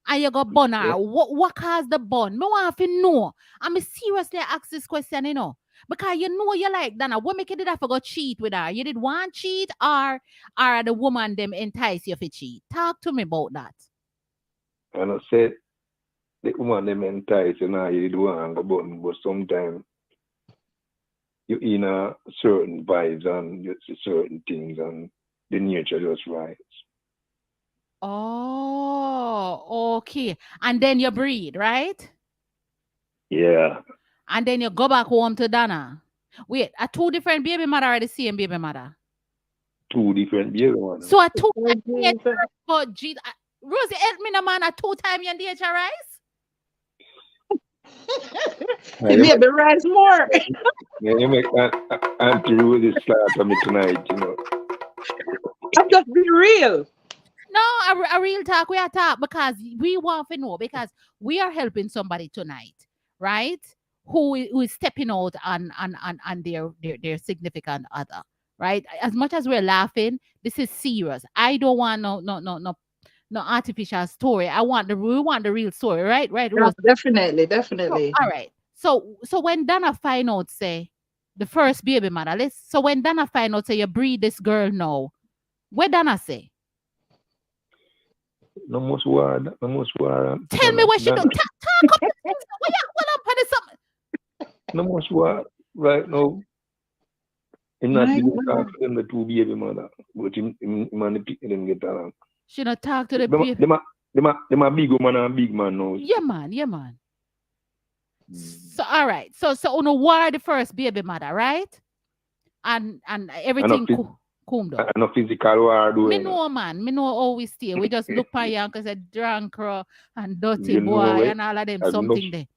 And you got bun her. Yeah. What caused the bun? Me want to know. I'm seriously ask this question, you know. Because you know you like Donna. What make you did I forgot cheat with her? You did one cheat or the woman them entice you for cheat? Talk to me about that. And I said the woman them entice you know you do hang a button, but sometimes you in a certain vibes and you see certain things and the nature just right. Oh, okay. And then you breed, right? Yeah. And then you go back home to Donna. Wait, are two different baby mother or the same baby mother? Two different baby mothers. So a two oh geez. Rosie, help me no man, a 2 time you DH rice? Maybe rise more. Yeah, you make Auntie Rosie slaughter me tonight, you know. I'm just being real. No, a real talk. We are talk because we want to know because we are helping somebody tonight, right? Who is stepping out on their significant other, right? As much as we're laughing, this is serious. I don't want no artificial story. We want the real story, right? Right, Rose? Definitely. So, all right. So when Donna find out, say the first baby mother, so when Donna find out, say you breed this girl now, what Donna say? No most word. Tell me what she do. Talk up. No most word right now. I'm not even talk to them the two baby mother, but him and the pick them get along. She not talk to the baby. Them a big woman and big man now. Yeah, man. So all right. So on a war the first baby mother, right? And everything cool though. No physical war do. Me know, man. Me know always stay. We just look for you because a drunk and dirty boy and all of them something there.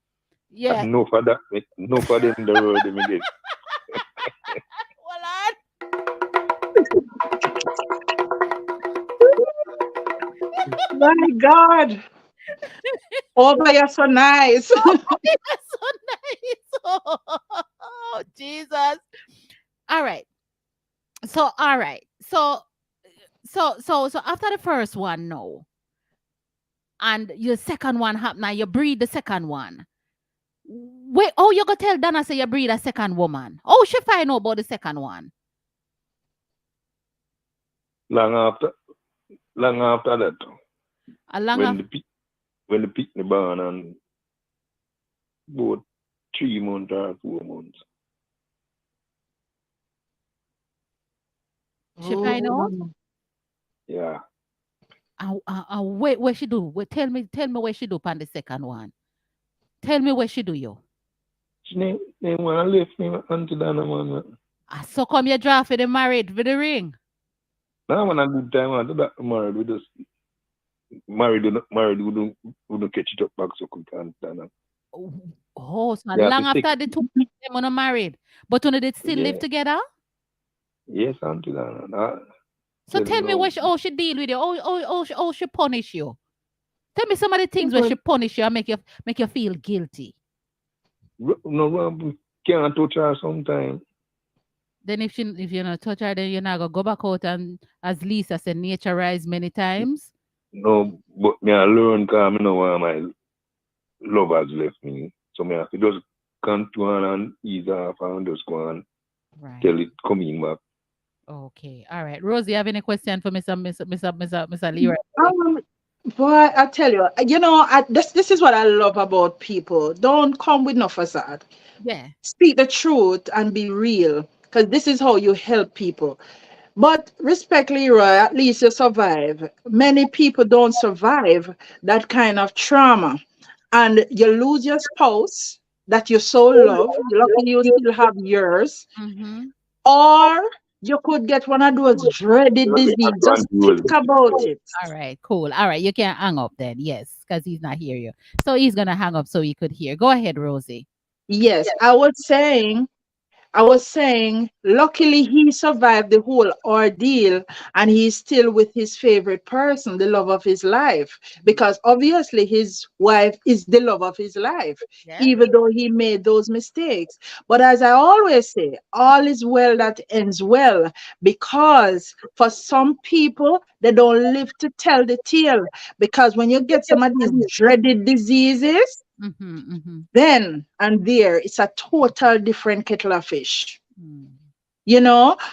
Yeah. No for that. No for them the road them get. My God. Oh, but you're so nice. Oh, you're so nice. Oh, Jesus. All right. So after the first one, no. And your second one happened, now you breed the second one. Wait, you gonna tell Donna say you breed a second woman. Oh, she find out about the second one. Long after that. When the pick the barn and about 3 months or 4 months. She find out? Yeah. Wait, what she do? Wait, tell me what she do on the second one. Tell me what she do, yo. She they want to lift me until Donna, man. So come you draw for the married, for the ring? Now when a good time after that married, we just married, we don't catch it up back so quick and Donna. Oh, so long after the 2 of them are married. But when they still live together? Yes, until Donna. So tell me what she deal with you. She punish you. Tell me some of the things where she punish you and make you feel guilty. No, can't touch her sometimes. Then if you not touch her, then you're not gonna go back out and, as Lisa said, naturize many times. No, but me I learn because I know why my lovers left me. So me have to just come to her and ease off and just go and tell it coming back. Okay, all right. Rosie, you have any question for Mr. Leroy? Boy, I tell you, this is what I love about people. Don't come with no facade. Yeah. Speak the truth and be real. because this is how you help people. But respect, Leroy, at least you survive. Many people don't survive that kind of trauma. And you lose your spouse that you so love. Luckily, you still have yours. Mm-hmm. Or you could get one of those dreaded Let me disease. ask Just you, think about it. All right, cool. All right, you can hang up then. Yes, because he's not hear you. So he's gonna hang up so he could hear. Go ahead, Rosie. Yes, I was saying, luckily he survived the whole ordeal and he's still with his favorite person, the love of his life, because obviously his wife is the love of his life, Yes. even though he made those mistakes. But as I always say, all is well that ends well, because for some people, they don't live to tell the tale. Because when you get some of these dreaded diseases, Mm-hmm, mm-hmm. then and there it's a total different kettle of fish, Mm.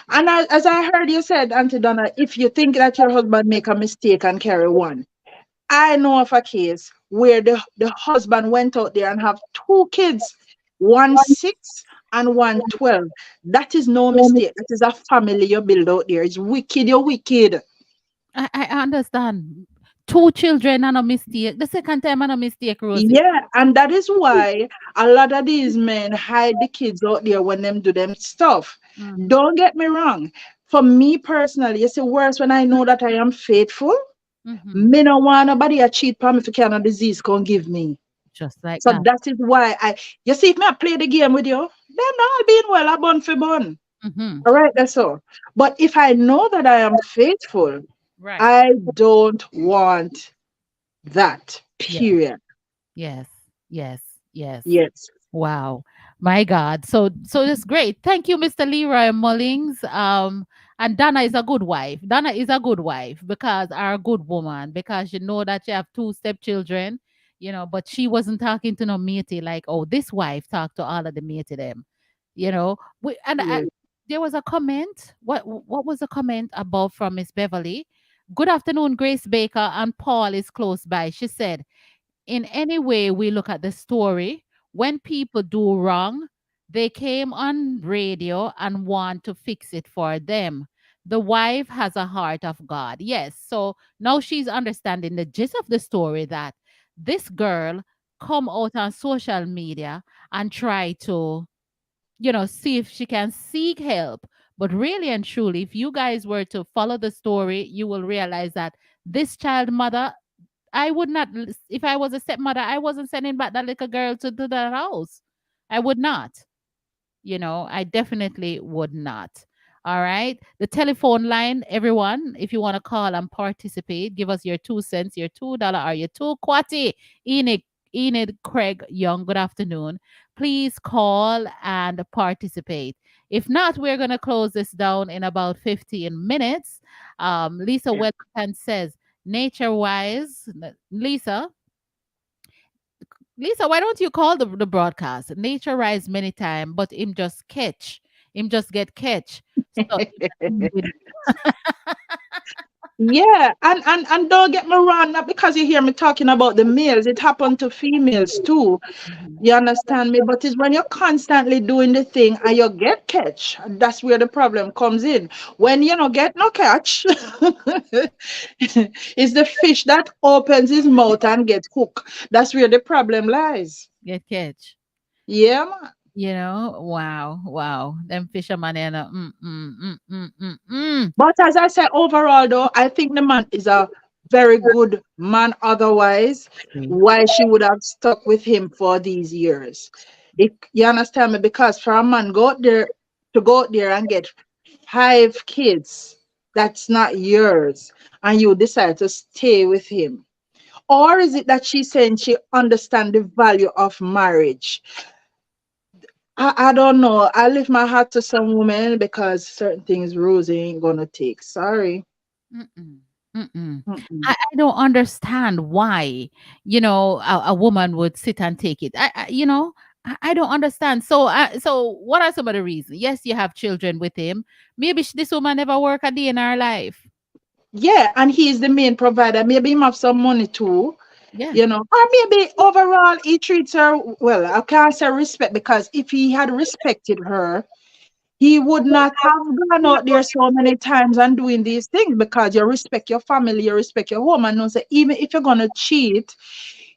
and as I heard you said, Auntie Donna, if you think that your husband make a mistake and carry one, I know of a case where the husband went out there and have two kids, one 6 and one 12. That is no mistake. That is a family you build out there. It's wicked, you're wicked. I understand. Two children and a mistake. The second time and a mistake, Rosie. Yeah, and that is why a lot of these men hide the kids out there when them do them stuff. Mm-hmm. Don't get me wrong. For me personally, it's worse when I know that I am faithful. Mm-hmm. Me no want nobody a cheat for me if you can disease can give me. Just like So that. that is why you see if me I play the game with you, then all being well, I bun for bun. Mm-hmm. All right, that's all. But if I know that I am faithful, Right. I don't want that. Yeah. Period. Yes. Yes. Yes. Yes. Wow. My God. So that's great. Thank you, Mr. Leroy Mullings. And Donna is a good wife. Donna is a good wife because are a good woman because you know that you have two stepchildren, but she wasn't talking to no matey like, oh, this wife talked to all of the matey them. And Yes. there was a comment. What was the comment above from Miss Beverly? Good afternoon, Grace Baker, and Paul is close by. She said, in any way we look at the story, when people do wrong, they came on radio and want to fix it for them. The wife has a heart of God. Yes. So now she's understanding the gist of the story that this girl come out on social media and try to, see if she can seek help. But really and truly, if you guys were to follow the story, you will realize that this child mother, I would not, if I was a stepmother, I wasn't sending back that little girl to the house. I would not. I definitely would not. All right. The telephone line, everyone, if you want to call and participate, give us your 2 cents, your $2 or your two quatty. Enid Craig Young, good afternoon. Please call and participate. If not, we're going to close this down in about 15 minutes. Lisa Wellington says, nature wise, Lisa, why don't you call the broadcast? Nature rise many time, but him just catch. Him just get catch. So Yeah, and don't get me wrong, not because you hear me talking about the males, it happened to females too. You understand me? But it's when you're constantly doing the thing and you get catch, that's where the problem comes in. When you don't get no catch, it's the fish that opens his mouth and gets hooked. That's where the problem lies. get catch. Yeah, man. Wow, wow. Them fishermen and But as I said, overall, though, I think the man is a very good man. Otherwise, why she would have stuck with him for these years? If you understand me, because for a man go out there and get 5 kids, that's not yours, and you decide to stay with him. Or is it that she's saying she understands the value of marriage? I don't know. I lift my hat to some women because certain things Rosie ain't gonna take. Sorry. mm-mm, mm-mm. Mm-mm. I don't understand why, a woman would sit and take it. I don't understand. So what are some of the reasons? Yes, you have children with him. Maybe this woman never work a day in her life. Yeah, and he's the main provider. Maybe him have some money too, Yeah. Or maybe overall he treats her well. I can't say respect because if he had respected her, he would not have gone out there so many times and doing these things, because you respect your family, you respect your home, and know say even if you're gonna cheat,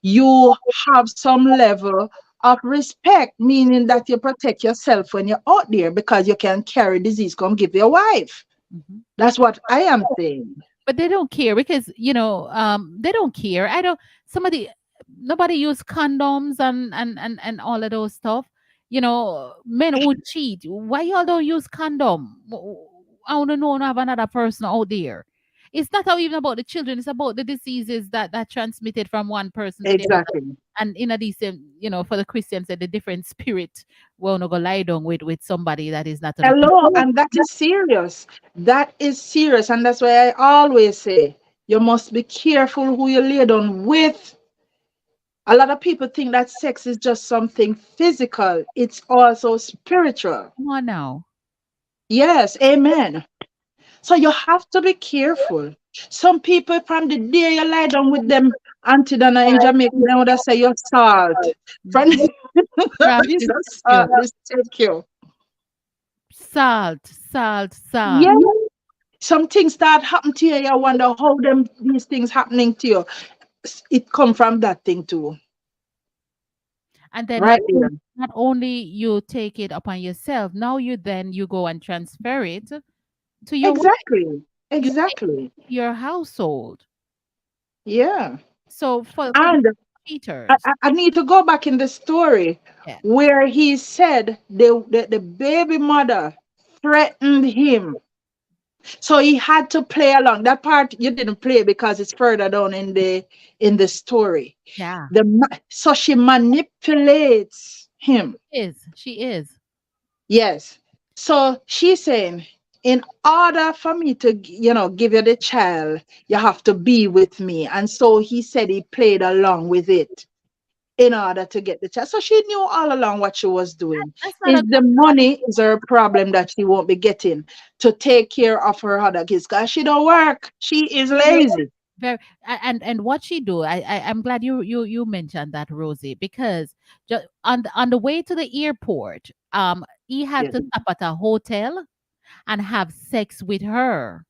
you have some level of respect, meaning that you protect yourself when you're out there, because you can carry disease, come give your wife. That's what I am saying. But they don't care because they don't care. I don't. Somebody, nobody use condoms and all of those stuff. Men who cheat. Why y'all don't use condom? I want to know have another person out there. It's not even about the children. It's about the diseases that transmitted from one person to the other. Exactly. And in a decent, for the Christians, the different spirit will not go lie down with somebody that is not. Hello, and that is serious. That is serious, and that's why I always say you must be careful who you lay down with. A lot of people think that sex is just something physical. It's also spiritual. Come on now. Yes, amen. So you have to be careful. Some people from the day you lie down with them, Auntie Donna in Jamaica, they would say you're salt. From Jesus, take you. Salt. Yeah. Some things start happening to you. You wonder how these things happening to you. It come from that thing too. And then Right not only you take it upon yourself, now you go and transfer it to your wife. Exactly. You take Exactly. it to your household. Yeah. So for And the cheaters, I need to go back in the story where he said the baby mother threatened him. So he had to play along. That part you didn't play because it's further down in the story. Yeah. So she manipulates him. She is. Yes. So she's saying, in order for me to, give you the child, you have to be with me. And so he said he played along with it in order to get the child. So she knew all along what she was doing. Is the money is her problem that she won't be getting to take care of her other kids, because she don't work. She is lazy. Very, and what she do, I'm glad you mentioned that, Rosie, because on the way to the airport, he had to stop at a hotel and have sex with her,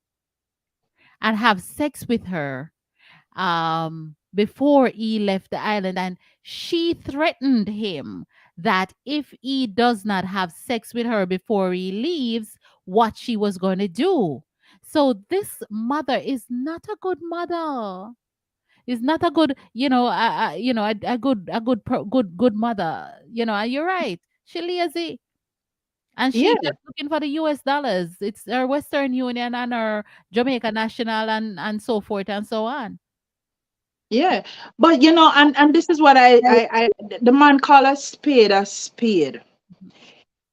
before he left the island, and she threatened him that if he does not have sex with her before he leaves, what she was going to do. So this mother is not a good mother. Is not a good, a good mother. And you're right. She lazy. And she just looking for the US dollars. It's her Western Union and her Jamaica National and so forth and so on. Yeah. But and this is what I the man called a spade a spade.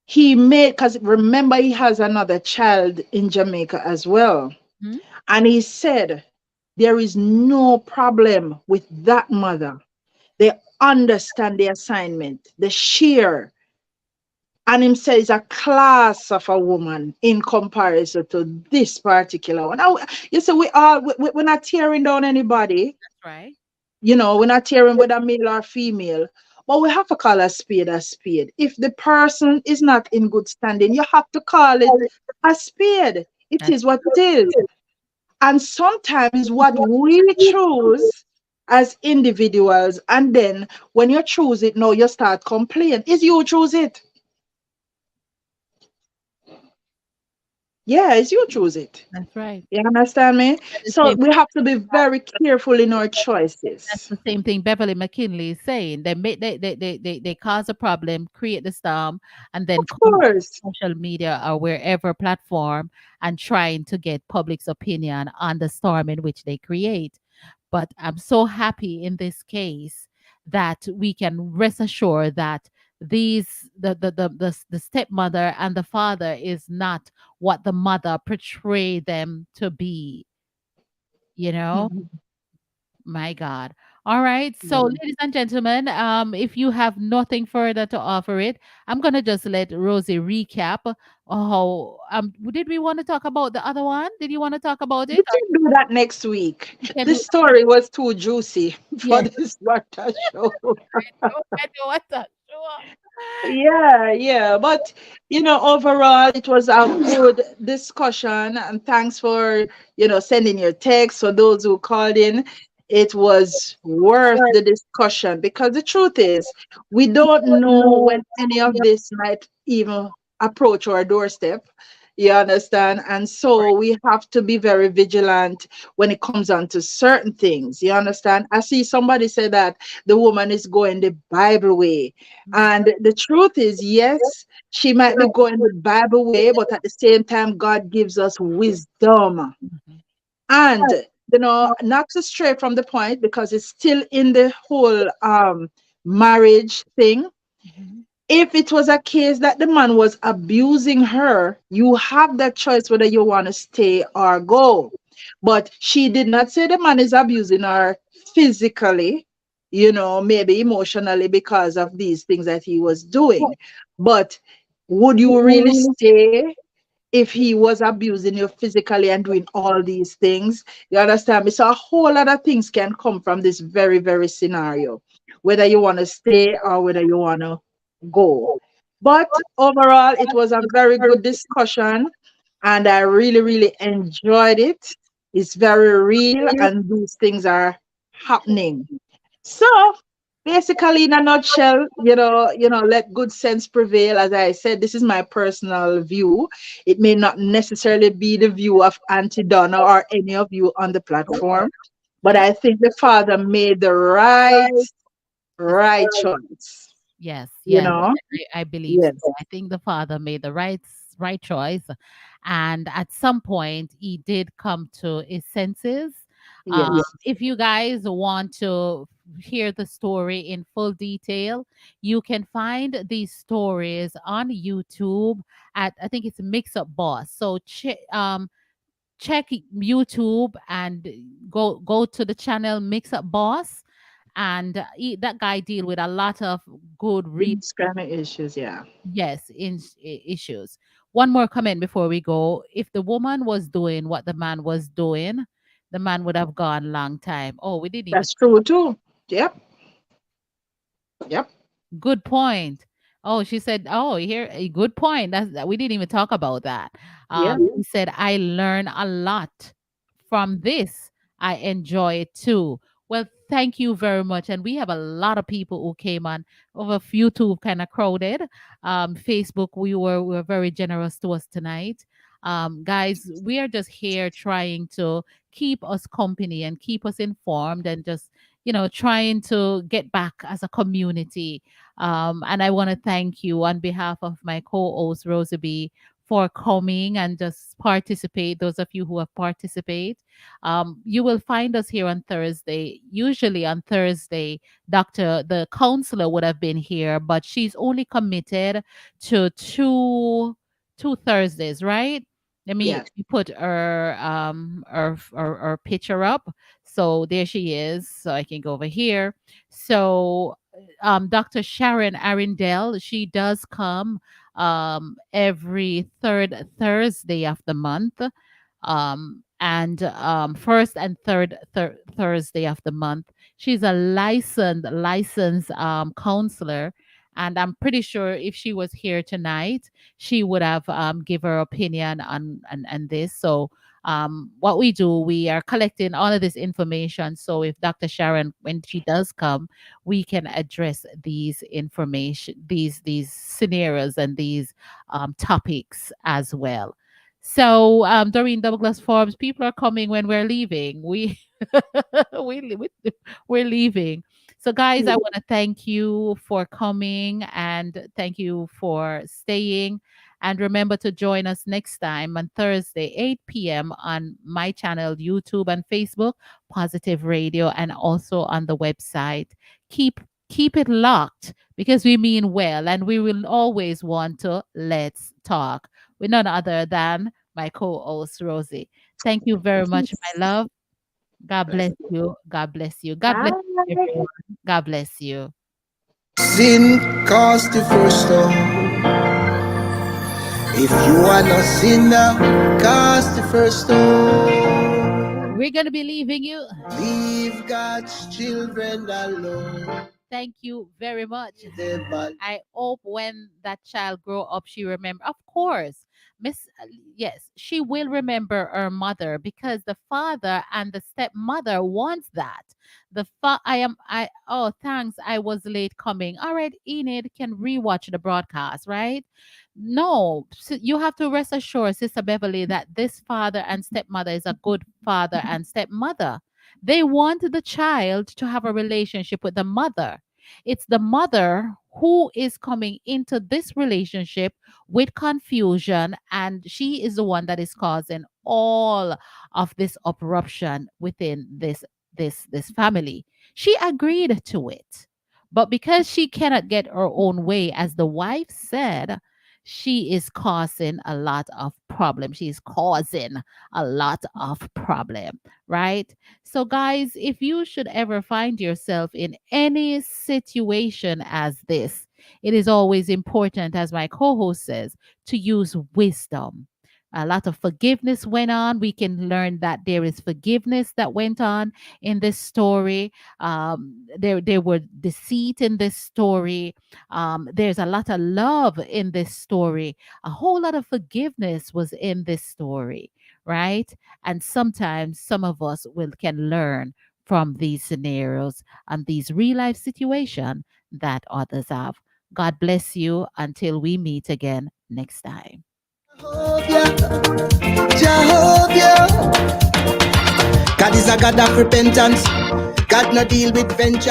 He made, because remember he has another child in Jamaica as well. And he said there is no problem with that mother. They understand the assignment, they share. And him says a class of a woman in comparison to this particular one. Now, you see, we're not tearing down anybody. That's right. We're not tearing whether male or female. But we have to call a spade a spade. If the person is not in good standing, you have to call it a spade. It is what it is. And sometimes what we choose as individuals, and then when you choose it, now you start complaining. Is you choose it? Yeah, it's you choose it. That's right. You understand me? So we have to be very careful in our choices. That's the same thing Beverly McKinley is saying. They cause a problem, create the storm, and then come on social media or wherever platform and trying to get public's opinion on the storm in which they create. But I'm so happy in this case that we can rest assured that the stepmother and the father is not what the mother portrayed them to be. My God. All right. So, ladies and gentlemen, if you have nothing further to offer it, I'm gonna just let Rosie recap. How did we want to talk about the other one? Did you want to talk about We it? can do that next week. The story was too juicy for this water show. I know what the show. Yeah. But overall, it was a good discussion, and thanks for sending your text. For those who called in, it was worth the discussion because the truth is, we don't know when any of this might even approach our doorstep. You understand? And so we have to be very vigilant when it comes on to certain things. You understand? I see somebody say that the woman is going the Bible way. And the truth is, yes, she might be going the Bible way, but at the same time, God gives us wisdom. And, not to stray from the point because it's still in the whole marriage thing. If it was a case that the man was abusing her, you have that choice whether you want to stay or go. But she did not say the man is abusing her physically, maybe emotionally because of these things that he was doing. But would you really stay if he was abusing you physically and doing all these things? You understand me? So a whole lot of things can come from this very, very scenario, whether you want to stay or whether you want to go. But overall, it was a very good discussion, and I really, really enjoyed it. It's very real, and these things are happening. So basically, in a nutshell, let good sense prevail. As I said, this is my personal view. It may not necessarily be the view of Auntie Donna or any of you on the platform, but I think the father made the right choice. Yes, You yes, know? I believe Yes. so. I think the father made the right choice, and at some point he did come to his senses. Yes. If you guys want to hear the story in full detail, you can find these stories on YouTube at, I think it's Mix Up Boss. So check YouTube and go to the channel Mix Up Boss, and that guy deal with a lot of good These kind of issues, yeah. yes issues. One more comment before we go. If the woman was doing what the man was doing, the man would have gone long time. Oh, we didn't even That's true too. Yep. Yep. good point. Oh, she said, oh, here a good point. We didn't even talk about that. Yeah. He said, I learn a lot from this. I enjoy it too. Well, thank you very much. And we have a lot of people who came on. Over YouTube kind of crowded. Facebook, we were very generous to us tonight. Guys, we are just here trying to keep us company and keep us informed, and just trying to get back as a community. And I want to thank you on behalf of my co-host Rosey Bee for coming and just participate. Those of you who have participated, you will find us here on Thursday. Usually on Thursday, the counselor would have been here, but she's only committed to two Thursdays, right? Let me Yes. put her picture up. So there she is. So I can go over here. So Dr. Sharon Arundel, she does come every third Thursday of the month, and first and third Thursday of the month. She's a licensed counselor, and I'm pretty sure if she was here tonight, she would have give her opinion on this. So what we do, we are collecting all of this information. So if Dr. Sharon, when she does come, we can address these information, these scenarios and these topics as well. So Doreen Douglas Forbes, people are coming when we're leaving. We're leaving. So guys, I want to thank you for coming and thank you for staying. And remember to join us next time on Thursday, 8 p.m. on my channel, YouTube and Facebook, Positive Radio, and also on the website. Keep it locked because we mean well, and we will always want to let's talk with none other than my co-host Rosie. Thank you very much, my love. God bless you. God bless you. God bless you, everyone. God bless you. Sin caused the first storm. If you are not sinner, cast the first stone. We're gonna be leaving you. Leave God's children alone. Thank you very much. I hope when that child grow up, she remember. Of course, Miss. Yes, she will remember her mother because the father and the stepmother wants that. Oh, thanks. I was late coming. All right, Enid can rewatch the broadcast, right? No, you have to rest assured, Sister Beverly, that this father and stepmother is a good father and stepmother. They want the child to have a relationship with the mother. It's the mother who is coming into this relationship with confusion, and she is the one that is causing all of this upruption within this family. She agreed to it. But because she cannot get her own way, as the wife said, she is causing a lot of problem. She's causing a lot of problem, right? So guys, if you should ever find yourself in any situation as this, it is always important, as my co-host says, to use wisdom. A lot of forgiveness went on. We can learn that there is forgiveness that went on in this story. There were deceit in this story. There's a lot of love in this story. A whole lot of forgiveness was in this story, right? And sometimes some of us can learn from these scenarios and these real life situations that others have. God bless you until we meet again next time. Jehovah, God is a God of repentance. God no deal with vengeance.